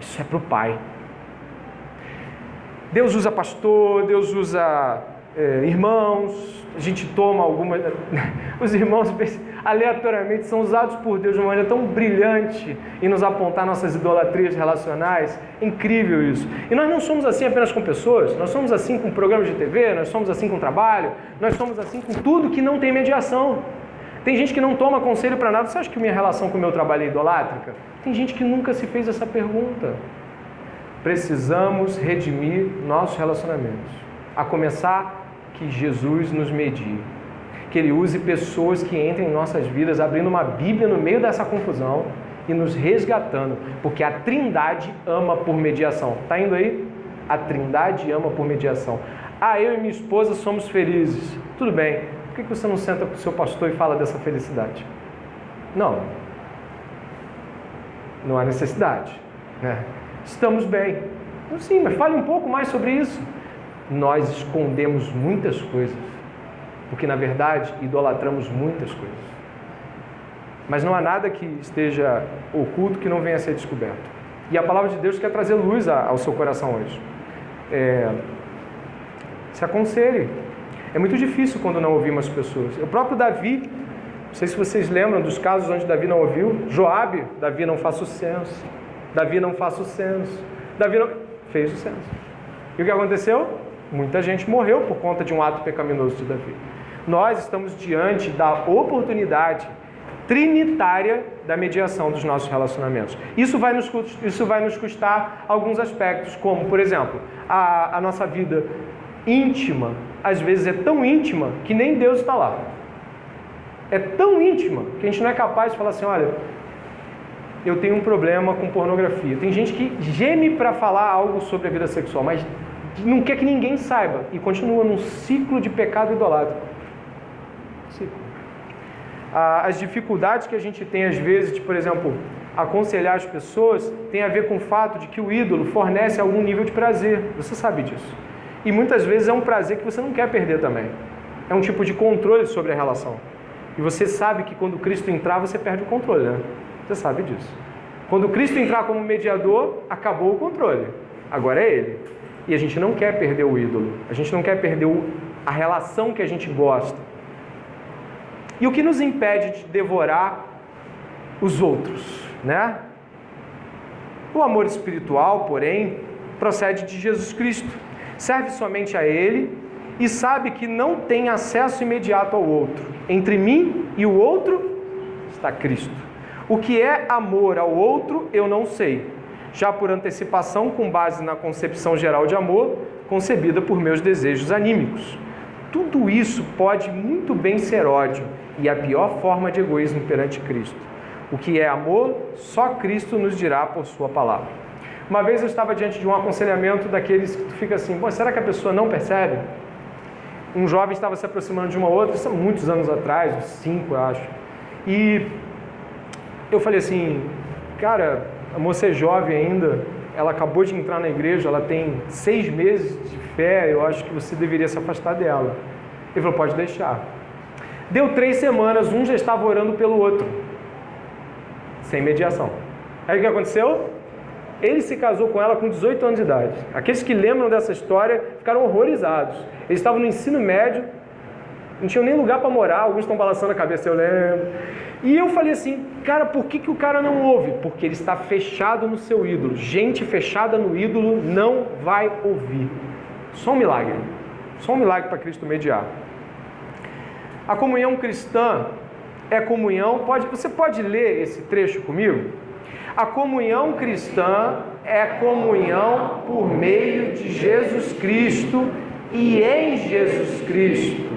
Isso é para o Pai. Deus usa pastor, Deus usa... irmãos, a gente toma algumas... Os irmãos aleatoriamente são usados por Deus de uma maneira tão brilhante em nos apontar nossas idolatrias relacionais. É incrível isso. E nós não somos assim apenas com pessoas, nós somos assim com programas de TV, nós somos assim com trabalho, nós somos assim com tudo que não tem mediação. Tem gente que não toma conselho para nada. Você acha que minha relação com o meu trabalho é idolátrica? Tem gente que nunca se fez essa pergunta. Precisamos redimir nossos relacionamentos. A começar que Jesus nos medie, que Ele use pessoas que entrem em nossas vidas, abrindo uma Bíblia no meio dessa confusão e nos resgatando, porque a Trindade ama por mediação. Está indo aí? A Trindade ama por mediação. Eu e minha esposa somos felizes. Tudo bem, por que você não senta com o seu pastor e fala dessa felicidade? Não há necessidade, né? Estamos bem. Sim, mas fale um pouco mais sobre isso. Nós escondemos muitas coisas, porque na verdade idolatramos muitas coisas. Mas não há nada que esteja oculto que não venha a ser descoberto. E a palavra de Deus quer trazer luz ao seu coração hoje. Se aconselhe. É muito difícil quando não ouvimos as pessoas. O próprio Davi, não sei se vocês lembram dos casos onde Davi não ouviu. Joabe, Davi não faça o censo. Davi não faça o censo. Davi não fez o censo. E o que aconteceu? Muita gente morreu por conta de um ato pecaminoso de Davi. Nós estamos diante da oportunidade trinitária da mediação dos nossos relacionamentos. Isso vai nos custar alguns aspectos, como, por exemplo, a nossa vida íntima, às vezes é tão íntima que nem Deus está lá. É tão íntima que a gente não é capaz de falar assim, olha, eu tenho um problema com pornografia. Tem gente que geme para falar algo sobre a vida sexual, mas não quer que ninguém saiba e continua num ciclo de pecado idolátrico. As dificuldades que a gente tem às vezes de, por exemplo, aconselhar as pessoas tem a ver com o fato de que o ídolo fornece algum nível de prazer. Você sabe disso. E muitas vezes é um prazer que você não quer perder também. É um tipo de controle sobre a relação. E você sabe que quando Cristo entrar, você perde o controle, né? Você sabe disso. Quando Cristo entrar como mediador, acabou o controle. Agora é Ele. E a gente não quer perder o ídolo. A gente não quer perder a relação que a gente gosta. E o que nos impede de devorar os outros, né? O amor espiritual, porém, procede de Jesus Cristo. Serve somente a Ele e sabe que não tem acesso imediato ao outro. Entre mim e o outro está Cristo. O que é amor ao outro, eu não sei. Já por antecipação, com base na concepção geral de amor, concebida por meus desejos anímicos. Tudo isso pode muito bem ser ódio e a pior forma de egoísmo perante Cristo. O que é amor, só Cristo nos dirá por sua palavra. Uma vez eu estava diante de um aconselhamento daqueles que tu fica assim, será que a pessoa não percebe? Um jovem estava se aproximando de uma outra, isso há muitos anos atrás, uns 5, eu acho. E eu falei assim, cara, a moça é jovem ainda, ela acabou de entrar na igreja, ela tem 6 meses de fé, eu acho que você deveria se afastar dela. Ele falou, pode deixar. Deu 3 semanas, um já estava orando pelo outro, sem mediação. Aí o que aconteceu? Ele se casou com ela com 18 anos de idade. Aqueles que lembram dessa história ficaram horrorizados. Eles estavam no ensino médio, não tinham nem lugar para morar, alguns estão balançando a cabeça, eu lembro. E eu falei assim, cara, por que o cara não ouve? Porque ele está fechado no seu ídolo. Gente fechada no ídolo não vai ouvir. Só um milagre. Só um milagre para Cristo mediar. A comunhão cristã é comunhão... Você pode ler esse trecho comigo? A comunhão cristã é comunhão por meio de Jesus Cristo e em Jesus Cristo.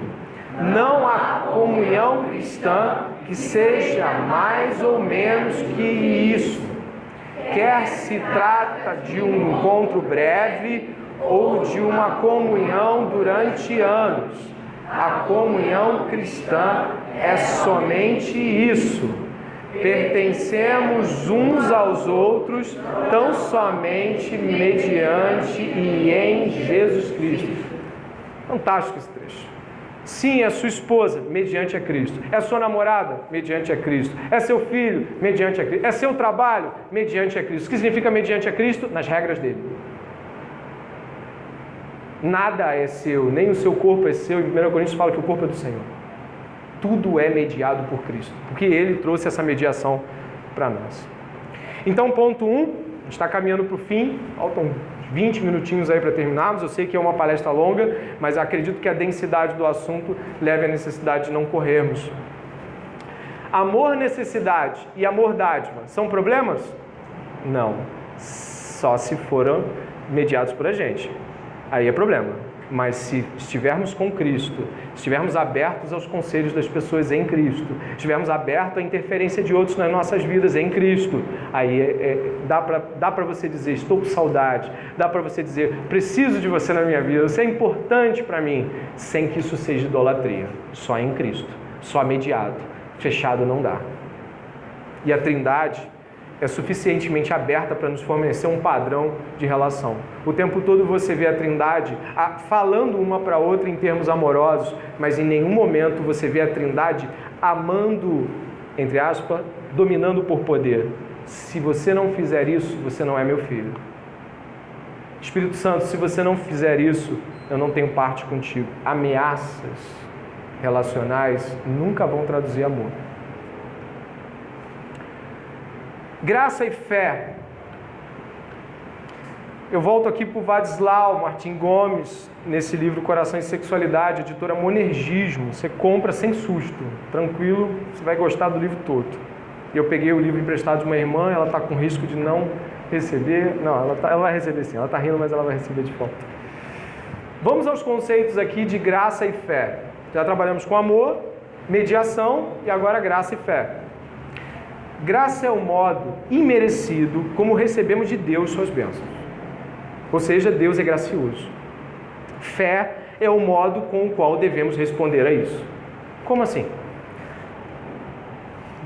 Não há comunhão cristã que seja mais ou menos que isso. Quer se trata de um encontro breve ou de uma comunhão durante anos. A comunhão cristã é somente isso. Pertencemos uns aos outros tão somente mediante e em Jesus Cristo. Fantástico esse trecho. Sim, é sua esposa, mediante a Cristo. É sua namorada, mediante a Cristo. É seu filho, mediante a Cristo. É seu trabalho, mediante a Cristo. O que significa mediante a Cristo? Nas regras dele. Nada é seu, nem o seu corpo é seu. Em 1 Coríntios fala que o corpo é do Senhor. Tudo é mediado por Cristo, porque Ele trouxe essa mediação para nós. Então, ponto 1, a gente está caminhando para o fim, faltam 20 minutinhos aí para terminarmos. Eu sei que é uma palestra longa, mas acredito que a densidade do assunto leve à necessidade de não corrermos. Amor, necessidade e amor, dádiva são problemas? Não, só se foram mediados por a gente, aí é problema. Mas se estivermos com Cristo, estivermos abertos aos conselhos das pessoas em Cristo, estivermos abertos à interferência de outros nas nossas vidas em Cristo, aí dá para você dizer, estou com saudade, dá para você dizer, preciso de você na minha vida, você é importante para mim, sem que isso seja idolatria, só em Cristo, só mediado, fechado não dá. E a Trindade é suficientemente aberta para nos fornecer um padrão de relação. O tempo todo você vê a Trindade falando uma para outra em termos amorosos, mas em nenhum momento você vê a Trindade amando, entre aspas, dominando por poder. Se você não fizer isso, você não é meu filho. Espírito Santo, se você não fizer isso, eu não tenho parte contigo. Ameaças relacionais nunca vão traduzir amor. Graça e fé. Eu volto aqui para o Vadislau Martim Gomes, nesse livro Coração e Sexualidade, editora Monergismo. Você compra sem susto, tranquilo, você vai gostar do livro todo. Eu peguei o livro emprestado de uma irmã, ela está com risco de não receber. Não, ela vai receber sim, ela está rindo, mas ela vai receber de volta. Vamos aos conceitos aqui de graça e fé. Já trabalhamos com amor, mediação e agora graça e fé. Graça é o modo imerecido como recebemos de Deus suas bênçãos. Ou seja, Deus é gracioso. Fé é o modo com o qual devemos responder a isso. Como assim?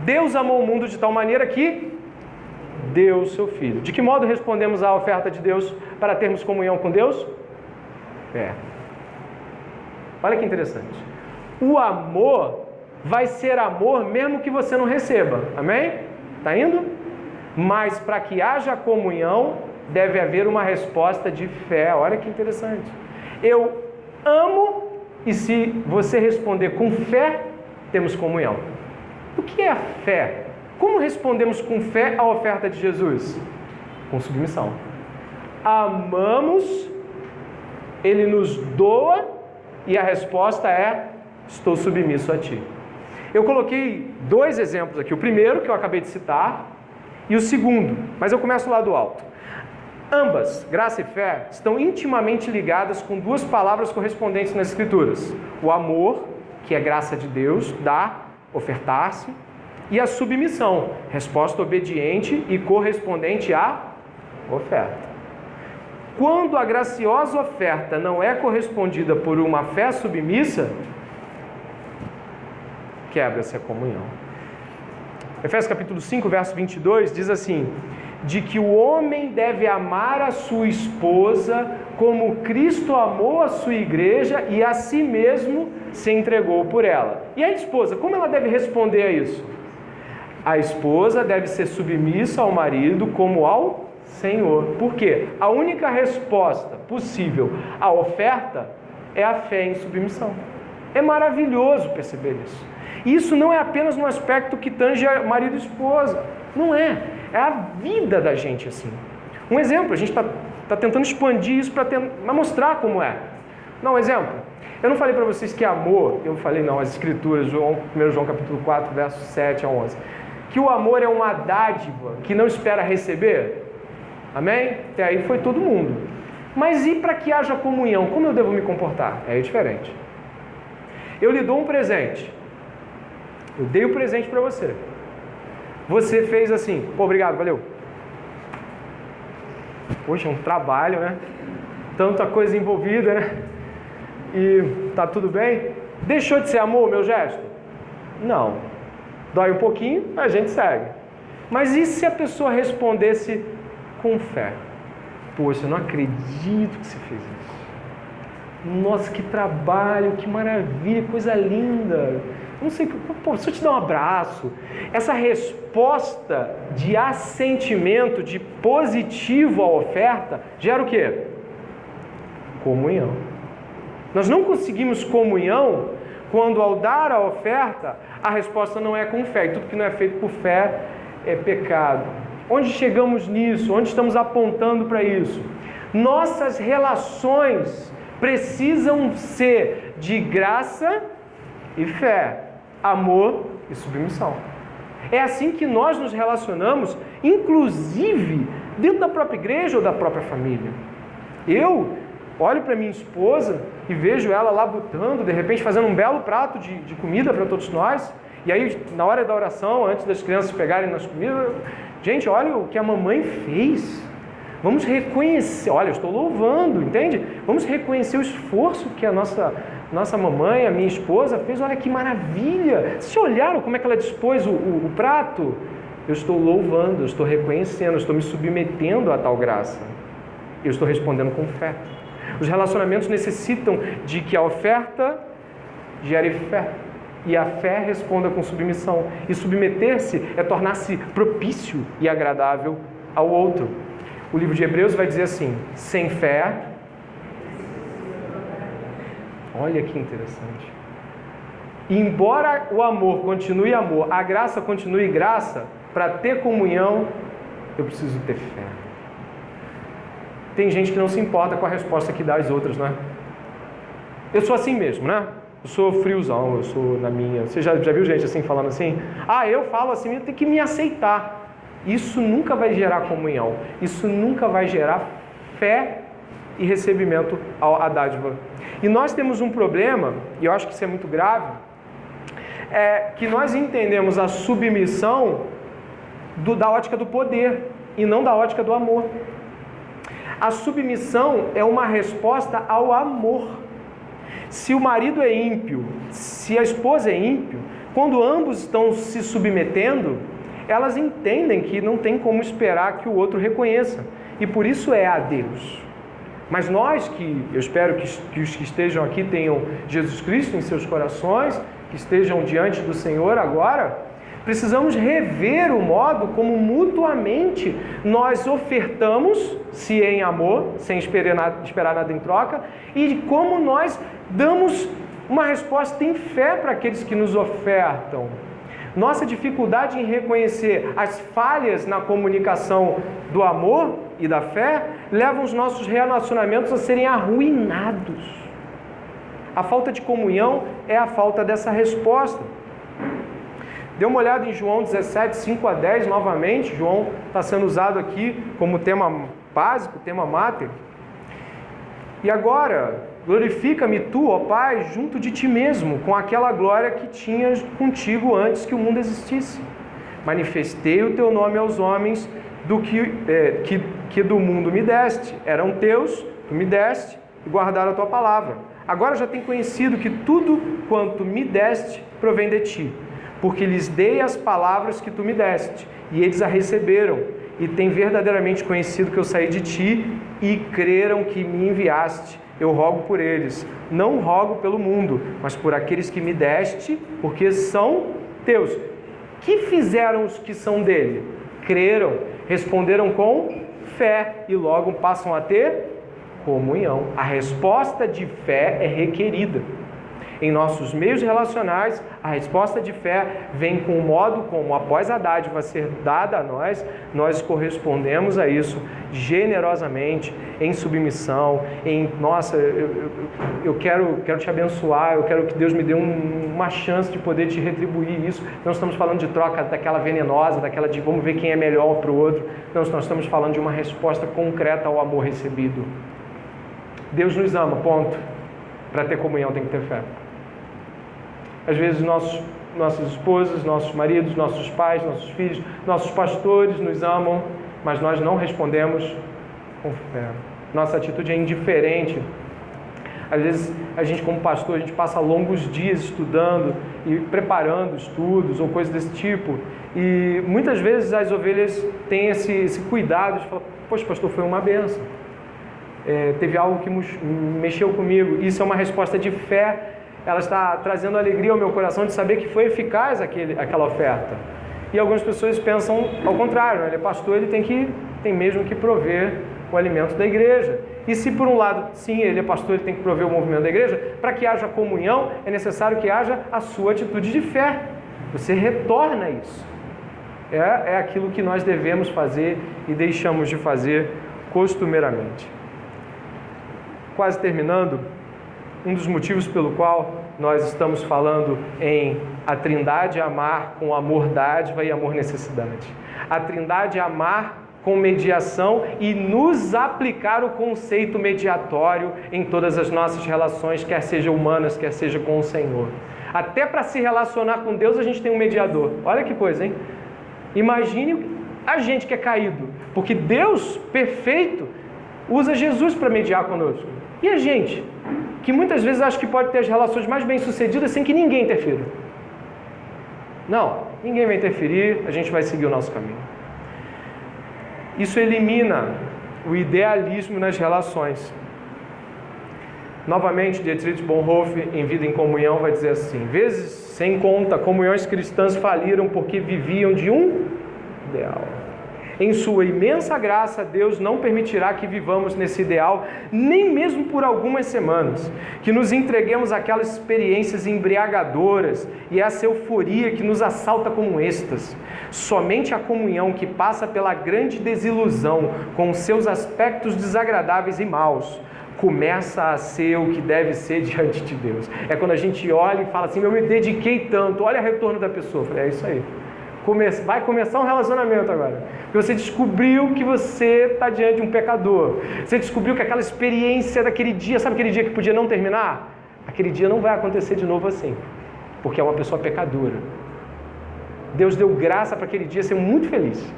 Deus amou o mundo de tal maneira que deu o seu Filho. De que modo respondemos à oferta de Deus para termos comunhão com Deus? Fé. Olha que interessante. O amor vai ser amor mesmo que você não receba. Amém? Está indo? Mas para que haja comunhão, deve haver uma resposta de fé. Olha que interessante. Eu amo e se você responder com fé, temos comunhão. O que é a fé? Como respondemos com fé à oferta de Jesus? Com submissão. Amamos, Ele nos doa E a resposta é: estou submisso a ti. Eu coloquei 2 exemplos aqui. O primeiro, que eu acabei de citar, e o segundo, mas eu começo lá do alto. Ambas, graça e fé, estão intimamente ligadas com 2 palavras correspondentes nas Escrituras. O amor, que é graça de Deus, dar, ofertar-se, e a submissão, resposta obediente e correspondente à oferta. Quando a graciosa oferta não é correspondida por uma fé submissa, quebra-se a comunhão. Efésios capítulo 5, verso 22, diz assim: de que o homem deve amar a sua esposa como Cristo amou a sua igreja e a si mesmo se entregou por ela. E a esposa, como ela deve responder a isso? A esposa deve ser submissa ao marido como ao Senhor. Por quê? A única resposta possível à oferta é a fé em submissão. É maravilhoso perceber isso. E isso não é apenas no aspecto que tange marido e esposa. Não é. É a vida da gente assim. Um exemplo, a gente está tentando expandir isso para mostrar como é. Não, um exemplo. Eu não falei para vocês que amor, eu falei não, as escrituras, 1 João capítulo 4, versos 7 a 11. Que o amor é uma dádiva que não espera receber. Amém? Até aí foi todo mundo. Mas e para que haja comunhão? Como eu devo me comportar? É diferente. Eu lhe dou um presente. Eu dei o presente para você. Você fez assim, pô, obrigado, valeu. Poxa, é um trabalho, né? Tanta coisa envolvida, né? E tá tudo bem? Deixou de ser amor o meu gesto? Não. Dói um pouquinho, a gente segue. Mas e se a pessoa respondesse com fé? Poxa, eu não acredito que você fez isso. Nossa, que trabalho, que maravilha, coisa linda. Não sei, pô, se eu te dar um abraço, essa resposta de assentimento, de positivo à oferta, gera o quê? Comunhão. Nós não conseguimos comunhão quando, ao dar a oferta, a resposta não é com fé. E tudo que não é feito por fé é pecado. Onde chegamos nisso? Onde estamos apontando para isso? Nossas relações precisam ser de graça e fé, amor e submissão. É assim que nós nos relacionamos, inclusive dentro da própria igreja ou da própria família. Eu olho para minha esposa e vejo ela lá botando, de repente fazendo um belo prato de comida para todos nós, e aí na hora da oração, antes das crianças pegarem nas comidas, gente, olha o que a mamãe fez. Vamos reconhecer, olha, eu estou louvando, entende? Vamos reconhecer o esforço que a nossa mamãe, a minha esposa fez. Olha que maravilha! Vocês olharam como é que ela dispôs o prato? Eu estou louvando, eu estou reconhecendo, eu estou me submetendo a tal graça. Eu estou respondendo com fé. Os relacionamentos necessitam de que a oferta gere fé e a fé responda com submissão. E submeter-se é tornar-se propício e agradável ao outro. O livro de Hebreus vai dizer assim: sem fé... Olha que interessante. Embora o amor continue amor, a graça continue graça, para ter comunhão, eu preciso ter fé. Tem gente que não se importa com a resposta que dá às outras, não é? Eu sou assim mesmo, né? Eu sou friozão, eu sou na minha... Você já viu gente assim, falando assim? Ah, eu falo assim, eu tenho que me aceitar. Isso nunca vai gerar comunhão. Isso nunca vai gerar fé e recebimento à dádiva. E nós temos um problema, e eu acho que isso é muito grave, é que nós entendemos a submissão da ótica do poder e não da ótica do amor. A submissão é uma resposta ao amor. Se o marido é ímpio, se a esposa é ímpio, quando ambos estão se submetendo, elas entendem que não tem como esperar que o outro reconheça. E por isso é a Deus. Mas nós eu espero que os que estejam aqui tenham Jesus Cristo em seus corações, que estejam diante do Senhor agora, precisamos rever o modo como mutuamente nós ofertamos, se em amor, sem esperar nada em troca, e como nós damos uma resposta em fé para aqueles que nos ofertam. Nossa dificuldade em reconhecer as falhas na comunicação do amor e da fé leva os nossos relacionamentos a serem arruinados. A falta de comunhão é a falta dessa resposta. Dê uma olhada em João 17, 5 a 10 novamente. João está sendo usado aqui como tema básico, tema máter. E agora, glorifica-me tu, ó Pai, junto de ti mesmo, com aquela glória que tinhas contigo antes que o mundo existisse. Manifestei o teu nome aos homens do que do mundo me deste. Eram teus, tu me deste, e guardaram a tua palavra. Agora já tem conhecido que tudo quanto me deste provém de ti, porque lhes dei as palavras que tu me deste, e eles a receberam, e têm verdadeiramente conhecido que eu saí de ti, e creram que me enviaste. Eu rogo por eles, não rogo pelo mundo, mas por aqueles que me deste, porque são teus. Que fizeram os que são dele? Creram, responderam com fé, e logo passam a ter comunhão. A resposta de fé é requerida. Em nossos meios relacionais, a resposta de fé vem com o modo como, após a dádiva ser dada a nós correspondemos a isso generosamente, em submissão, em, nossa, eu quero te abençoar, eu quero que Deus me dê uma chance de poder te retribuir isso. Não estamos falando de troca daquela venenosa, daquela de vamos ver quem é melhor para o outro. Não, nós estamos falando de uma resposta concreta ao amor recebido. Deus nos ama, ponto. Para ter comunhão tem que ter fé. Às vezes nossas esposas, nossos maridos, nossos pais, nossos filhos, nossos pastores nos amam, mas nós não respondemos com fé. Nossa atitude é indiferente. Às vezes a gente como pastor, a gente passa longos dias estudando e preparando estudos ou coisas desse tipo. E muitas vezes as ovelhas têm esse cuidado de falar, poxa pastor, foi uma bênção. Teve algo que mexeu comigo. Isso é uma resposta de fé. Ela está trazendo alegria ao meu coração de saber que foi eficaz aquela oferta. E algumas pessoas pensam ao contrário, né? Ele é pastor, ele tem mesmo que prover o alimento da igreja. E se por um lado, sim, ele é pastor, ele tem que prover o movimento da igreja, para que haja comunhão, é necessário que haja a sua atitude de fé. Você retorna isso. É aquilo que nós devemos fazer e deixamos de fazer costumeiramente. Quase terminando, um dos motivos pelo qual nós estamos falando em a Trindade amar com amor dádiva e amor necessidade. A Trindade amar com mediação e nos aplicar o conceito mediatório em todas as nossas relações, quer sejam humanas, quer seja com o Senhor. Até para se relacionar com Deus a gente tem um mediador. Olha que coisa, hein? Imagine a gente que é caído, porque Deus perfeito usa Jesus para mediar conosco. E a gente, que muitas vezes acha que pode ter as relações mais bem-sucedidas sem que ninguém interfira. Não, ninguém vai interferir, a gente vai seguir o nosso caminho. Isso elimina o idealismo nas relações. Novamente, Dietrich Bonhoeffer, em Vida em Comunhão, vai dizer assim: vezes sem conta, comunhões cristãs faliram porque viviam de um ideal. Em sua imensa graça, Deus não permitirá que vivamos nesse ideal, nem mesmo por algumas semanas, que nos entreguemos àquelas experiências embriagadoras e a essa euforia que nos assalta como um êxtase. Somente a comunhão que passa pela grande desilusão com seus aspectos desagradáveis e maus, começa a ser o que deve ser diante de Deus. É quando a gente olha e fala assim: eu me dediquei tanto, olha o retorno da pessoa. Eu falei, é isso aí. Vai começar um relacionamento agora. Porque você descobriu que você está diante de um pecador. Você descobriu que aquela experiência daquele dia, sabe aquele dia que podia não terminar? Aquele dia não vai acontecer de novo assim. Porque é uma pessoa pecadora. Deus deu graça para aquele dia ser muito feliz.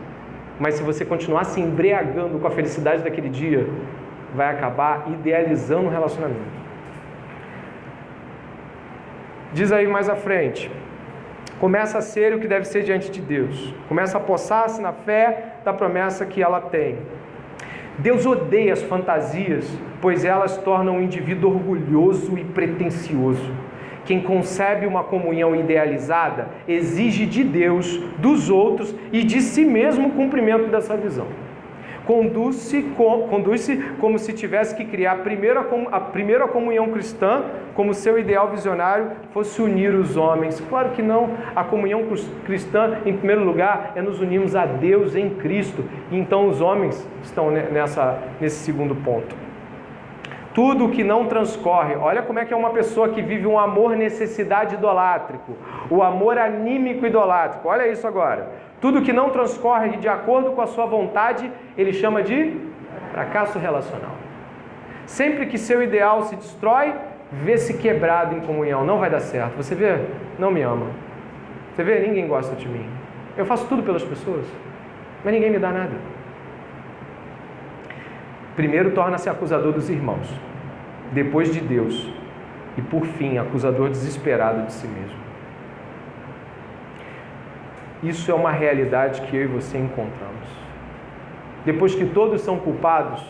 Mas se você continuar se embriagando com a felicidade daquele dia, vai acabar idealizando um relacionamento. Diz aí mais à frente: começa a ser o que deve ser diante de Deus. Começa a apossar-se na fé da promessa que ela tem. Deus odeia as fantasias, pois elas tornam o indivíduo orgulhoso e pretensioso. Quem concebe uma comunhão idealizada exige de Deus, dos outros e de si mesmo o cumprimento dessa visão. Conduz-se como se tivesse que criar a primeira comunhão cristã, como seu ideal visionário fosse unir os homens. Claro que não. A comunhão cristã, em primeiro lugar, é nos unirmos a Deus em Cristo. E então os homens estão nesse segundo ponto. Tudo que não transcorre. Olha como é que é uma pessoa que vive um amor-necessidade idolátrico, o amor anímico idolátrico. Olha isso agora. Tudo que não transcorre de acordo com a sua vontade, ele chama de fracasso relacional. Sempre que seu ideal se destrói, vê-se quebrado em comunhão. Não vai dar certo. Você vê? Não me ama. Você vê? Ninguém gosta de mim. Eu faço tudo pelas pessoas, mas ninguém me dá nada. Primeiro torna-se acusador dos irmãos, depois de Deus, e por fim, acusador desesperado de si mesmo. Isso é uma realidade que eu e você encontramos. Depois que todos são culpados,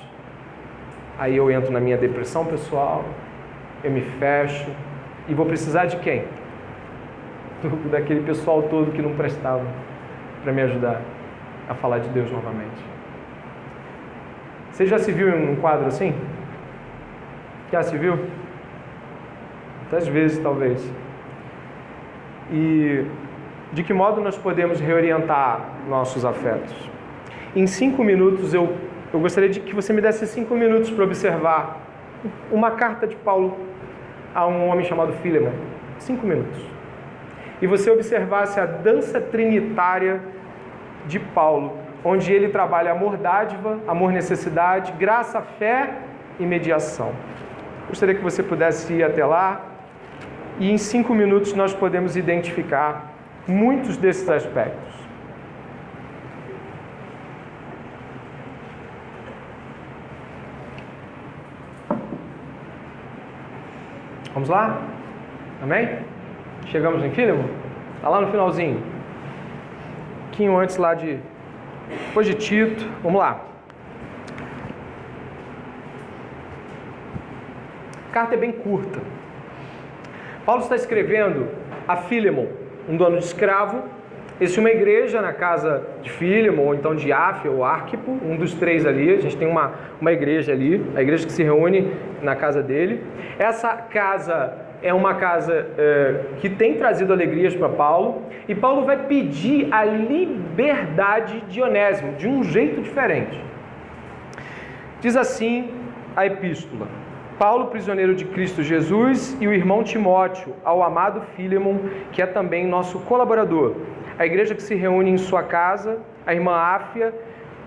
aí eu entro na minha depressão pessoal, eu me fecho, e vou precisar de quem? Daquele pessoal todo que não prestava para me ajudar a falar de Deus novamente. Você já se viu em um quadro assim? Já se viu? Muitas vezes, talvez. E de que modo nós podemos reorientar nossos afetos? Em 5 minutos, eu gostaria de que você me desse 5 minutos para observar uma carta de Paulo a um homem chamado Filemon. 5 minutos. E você observasse a dança trinitária de Paulo, onde ele trabalha amor-dádiva, amor-necessidade, graça, fé e mediação. Gostaria que você pudesse ir até lá e em 5 minutos nós podemos identificar muitos desses aspectos. Vamos lá? Amém? Chegamos em Filemon? Está lá no finalzinho. Um pouquinho antes lá depois de Tito. Vamos lá. A carta é bem curta. Paulo está escrevendo a Filemon, um dono de escravo. Existe uma igreja na casa de Filemon, ou então de Áfia ou Arquipo, um dos 3 ali. A gente tem uma igreja ali, a igreja que se reúne na casa dele. Essa casa é uma casa que tem trazido alegrias para Paulo, e Paulo vai pedir a liberdade de Onésimo, de um jeito diferente. Diz assim a epístola: Paulo, prisioneiro de Cristo Jesus, e o irmão Timóteo, ao amado Filemon, que é também nosso colaborador, a igreja que se reúne em sua casa, a irmã Áfia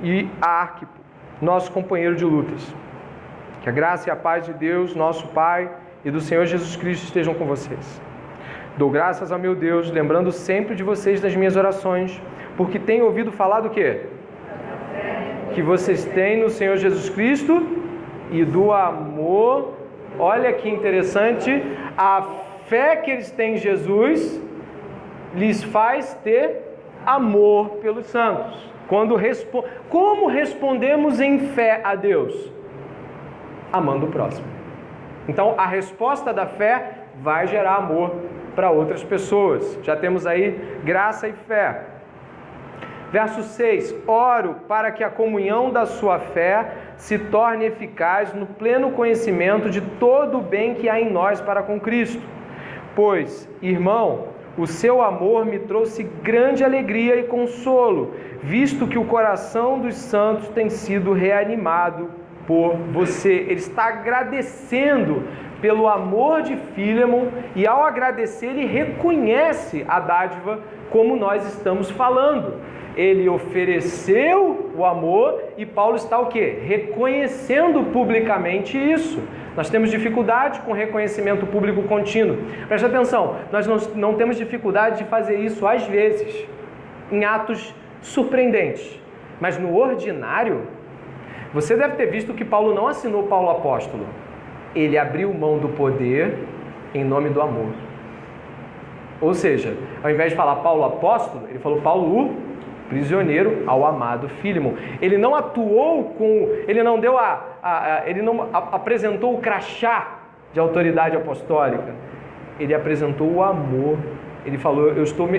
e a Arquipo, nosso companheiro de lutas. Que a graça e a paz de Deus, nosso Pai, e do Senhor Jesus Cristo estejam com vocês. Dou graças ao meu Deus, lembrando sempre de vocês nas minhas orações, porque tenho ouvido falar do quê? Que vocês têm no Senhor Jesus Cristo e do amor. Olha que interessante, a fé que eles têm em Jesus lhes faz ter amor pelos santos. Como respondemos em fé a Deus? Amando o próximo. Então, a resposta da fé vai gerar amor para outras pessoas. Já temos aí graça e fé. Verso 6. Oro para que a comunhão da sua fé se torne eficaz no pleno conhecimento de todo o bem que há em nós para com Cristo. Pois, irmão, o seu amor me trouxe grande alegria e consolo, visto que o coração dos santos tem sido reanimado por você. Ele está agradecendo pelo amor de Filemon, e ao agradecer ele reconhece a dádiva como nós estamos falando. Ele ofereceu o amor e Paulo está o quê? Reconhecendo publicamente isso. Nós temos dificuldade com reconhecimento público contínuo. Preste atenção, nós não temos dificuldade de fazer isso às vezes, em atos surpreendentes. Mas no ordinário, você deve ter visto que Paulo não assinou Paulo apóstolo. Ele abriu mão do poder em nome do amor. Ou seja, ao invés de falar Paulo apóstolo, ele falou Paulo o prisioneiro ao amado Filemon. Ele não atuou ele não deu ele não apresentou o crachá de autoridade apostólica. Ele apresentou o amor. Ele falou,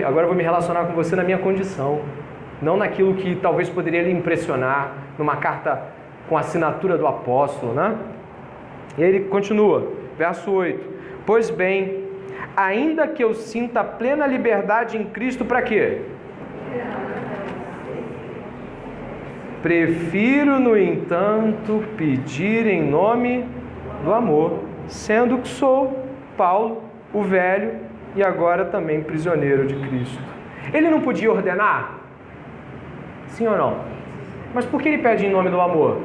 agora eu vou me relacionar com você na minha condição, não naquilo que talvez poderia lhe impressionar, numa carta com a assinatura do apóstolo, né? E ele continua, verso 8. Pois bem, ainda que eu sinta plena liberdade em Cristo, para quê? Prefiro, no entanto, pedir em nome do amor, sendo que sou Paulo, o velho, e agora também prisioneiro de Cristo. Ele não podia ordenar? Sim ou não? Mas por que ele pede em nome do amor?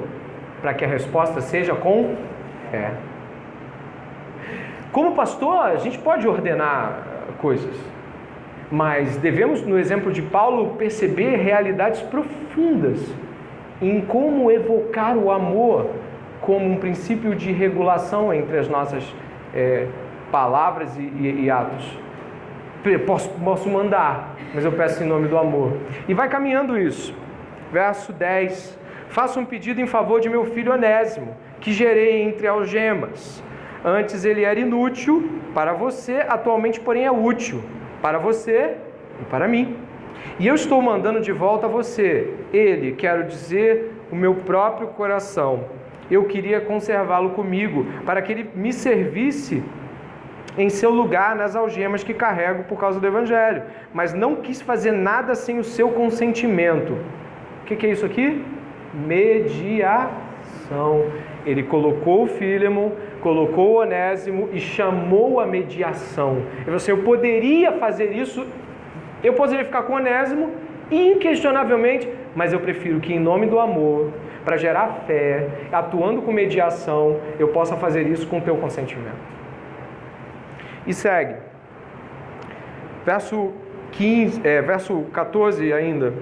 Para que a resposta seja com fé. Como pastor, a gente pode ordenar coisas, mas devemos, no exemplo de Paulo, perceber realidades profundas em como evocar o amor como um princípio de regulação entre as nossas palavras e atos. Posso mandar, mas eu peço em nome do amor. E vai caminhando isso. Verso 10. Faça um pedido em favor de meu filho Onésimo, que gerei entre algemas. Antes ele era inútil para você, atualmente, porém, é útil para você e para mim. E eu estou mandando de volta a você. Ele, quero dizer, o meu próprio coração. Eu queria conservá-lo comigo, para que ele me servisse em seu lugar nas algemas que carrego por causa do Evangelho. Mas não quis fazer nada sem o seu consentimento. O que é isso aqui? Mediação. Ele colocou o Fílemon, colocou o Onésimo e chamou a mediação. Ele falou assim, eu poderia fazer isso, eu poderia ficar com o Onésimo, inquestionavelmente, mas eu prefiro que em nome do amor, para gerar fé, atuando com mediação, eu possa fazer isso com o teu consentimento. E segue. Verso 14 ainda.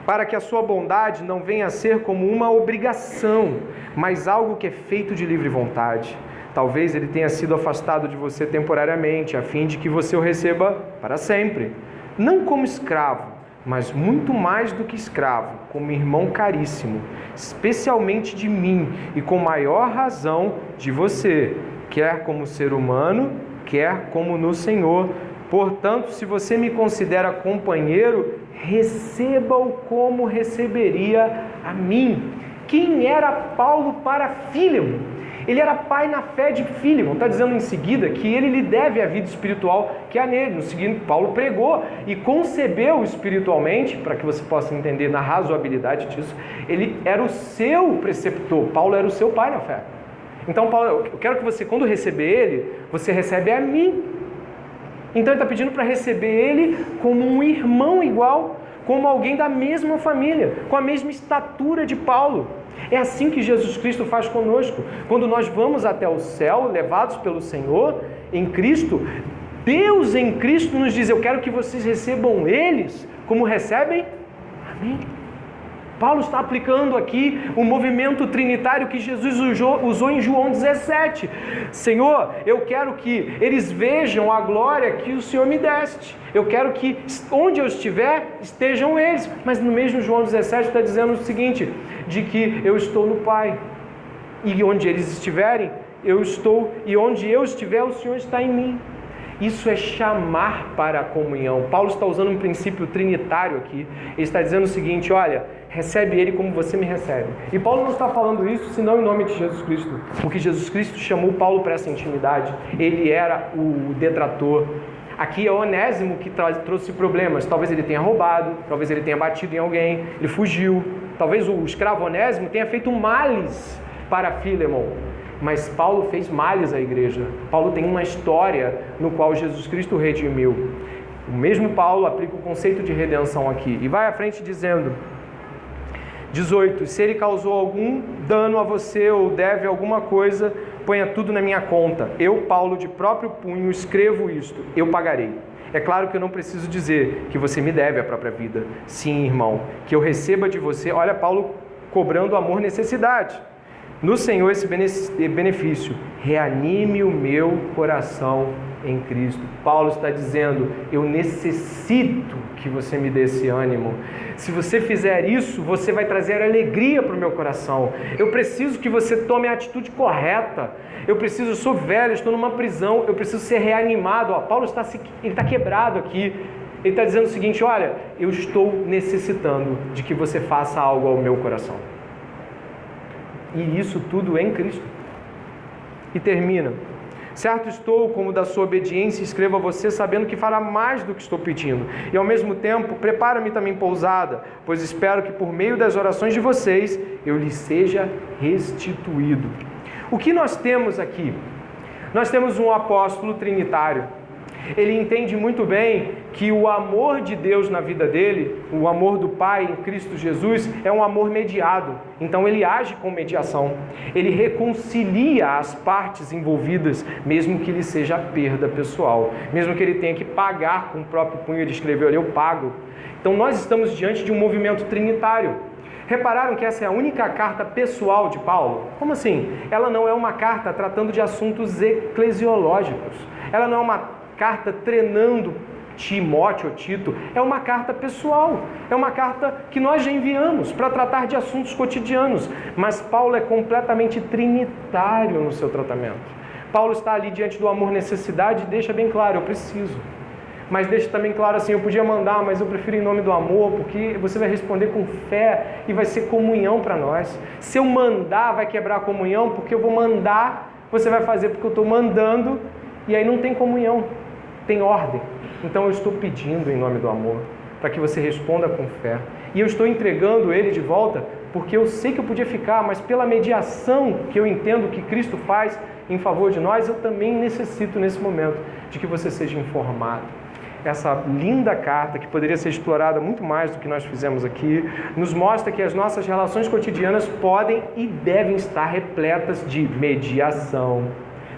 Para que a sua bondade não venha a ser como uma obrigação, mas algo que é feito de livre vontade. Talvez ele tenha sido afastado de você temporariamente, a fim de que você o receba para sempre. Não como escravo, mas muito mais do que escravo, como irmão caríssimo, especialmente de mim e com maior razão de você, quer como ser humano, quer como no Senhor. Portanto, se você me considera companheiro, receba-o como receberia a mim. Quem era Paulo para Fílemon? Ele era pai na fé de Fílemon. Está dizendo em seguida que ele lhe deve a vida espiritual que há nele. No seguinte, Paulo pregou e concebeu espiritualmente, para que você possa entender na razoabilidade disso, ele era o seu preceptor. Paulo era o seu pai na fé. Então, Paulo, eu quero que você, quando receber ele, você recebe a mim. Então, ele está pedindo para receber ele como um irmão igual, como alguém da mesma família, com a mesma estatura de Paulo. É assim que Jesus Cristo faz conosco. Quando nós vamos até o céu, levados pelo Senhor, em Cristo, Deus em Cristo nos diz, eu quero que vocês recebam eles como recebem a mim. Paulo está aplicando aqui o movimento trinitário que Jesus usou em João 17. Senhor, eu quero que eles vejam a glória que o Senhor me deste. Eu quero que onde eu estiver, estejam eles. Mas no mesmo João 17 está dizendo o seguinte, de que eu estou no Pai. E onde eles estiverem, eu estou. E onde eu estiver, o Senhor está em mim. Isso é chamar para a comunhão. Paulo está usando um princípio trinitário aqui. Ele está dizendo o seguinte, olha, recebe ele como você me recebe. E Paulo não está falando isso senão em nome de Jesus Cristo. Porque Jesus Cristo chamou Paulo para essa intimidade. Ele era o detrator. Aqui é Onésimo que trouxe problemas. Talvez ele tenha roubado, talvez ele tenha batido em alguém, ele fugiu. Talvez o escravo Onésimo tenha feito males para Fílemon. Mas Paulo fez males à igreja. Paulo tem uma história no qual Jesus Cristo redimiu. O mesmo Paulo aplica o conceito de redenção aqui. E vai à frente dizendo, 18, se ele causou algum dano a você ou deve alguma coisa, ponha tudo na minha conta. Eu, Paulo, de próprio punho, escrevo isto, eu pagarei. É claro que eu não preciso dizer que você me deve a própria vida. Sim, irmão, que eu receba de você. Olha, Paulo cobrando amor, necessidade. No Senhor esse benefício, reanime o meu coração em Cristo. Paulo está dizendo, eu necessito que você me dê esse ânimo. Se você fizer isso, você vai trazer alegria para o meu coração. Eu preciso que você tome a atitude correta. Eu sou velho, estou numa prisão, eu preciso ser reanimado. Paulo está quebrado aqui. Ele está dizendo o seguinte, olha, eu estou necessitando de que você faça algo ao meu coração. E isso tudo em Cristo. E termina. Certo estou, como da sua obediência, escrevo a você, sabendo que fará mais do que estou pedindo. E ao mesmo tempo, prepara-me também pousada, pois espero que por meio das orações de vocês, eu lhe seja restituído. O que nós temos aqui? Nós temos um apóstolo trinitário. Ele entende muito bem que o amor de Deus na vida dele, o amor do Pai em Cristo Jesus, é um amor mediado. Então ele age com mediação. Ele reconcilia as partes envolvidas, mesmo que lhe seja perda pessoal. Mesmo que ele tenha que pagar com o próprio punho, ele escreveu ali, eu pago. Então nós estamos diante de um movimento trinitário. Repararam que essa é a única carta pessoal de Paulo? Como assim? Ela não é uma carta tratando de assuntos eclesiológicos. Ela não é uma carta treinando Timóteo ou Tito. É uma carta pessoal. É uma carta que nós já enviamos para tratar de assuntos cotidianos. Mas Paulo é completamente trinitário no seu tratamento. Paulo está ali diante do amor-necessidade e deixa bem claro, eu preciso. Mas deixa também claro assim, eu podia mandar, mas eu prefiro em nome do amor, porque você vai responder com fé e vai ser comunhão para nós. Se eu mandar, vai quebrar a comunhão, porque eu vou mandar, você vai fazer porque eu estou mandando, e aí não tem comunhão, tem ordem. Então eu estou pedindo em nome do amor, para que você responda com fé. E eu estou entregando ele de volta, porque eu sei que eu podia ficar, mas pela mediação que eu entendo que Cristo faz em favor de nós, eu também necessito nesse momento de que você seja informado. Essa linda carta, que poderia ser explorada muito mais do que nós fizemos aqui, nos mostra que as nossas relações cotidianas podem e devem estar repletas de mediação.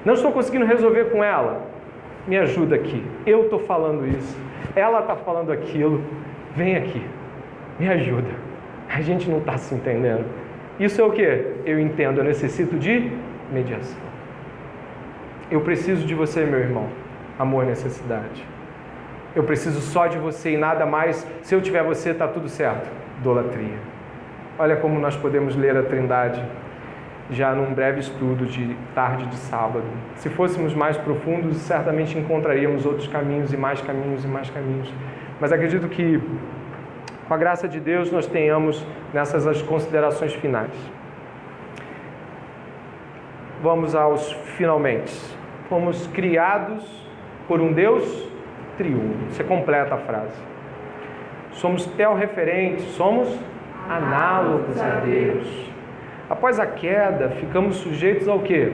Não estou conseguindo resolver com ela? Me ajuda aqui. Eu estou falando isso. Ela está falando aquilo. Vem aqui. Me ajuda. A gente não está se entendendo. Isso é o quê? Eu entendo. Eu necessito de mediação. Eu preciso de você, meu irmão. Amor, necessidade. Eu preciso só de você e nada mais. Se eu tiver você, está tudo certo. Idolatria. Olha como nós podemos ler a Trindade já num breve estudo de tarde de sábado. Se fôssemos mais profundos, certamente encontraríamos outros caminhos e mais caminhos e mais caminhos. Mas acredito que, com a graça de Deus, nós tenhamos nessas as considerações finais. Vamos aos finalmente. Fomos criados por um Deus triuno. Você completa a frase. Somos teorreferentes, somos análogos a Deus. Após a queda, ficamos sujeitos ao quê?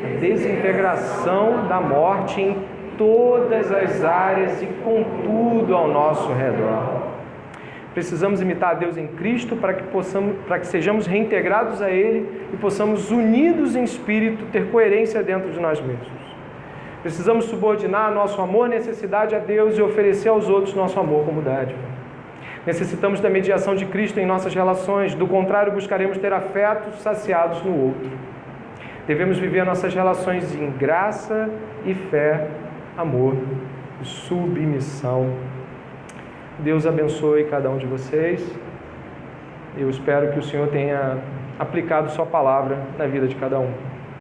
A desintegração da morte em todas as áreas e com tudo ao nosso redor. Precisamos imitar a Deus em Cristo para que sejamos reintegrados a Ele e possamos, unidos em espírito, ter coerência dentro de nós mesmos. Precisamos subordinar nosso amor, necessidade a Deus e oferecer aos outros nosso amor como dádiva. Necessitamos da mediação de Cristo em nossas relações, do contrário, buscaremos ter afetos saciados no outro. Devemos viver nossas relações em graça e fé, amor e submissão. Deus abençoe cada um de vocês. Eu espero que o Senhor tenha aplicado sua palavra na vida de cada um.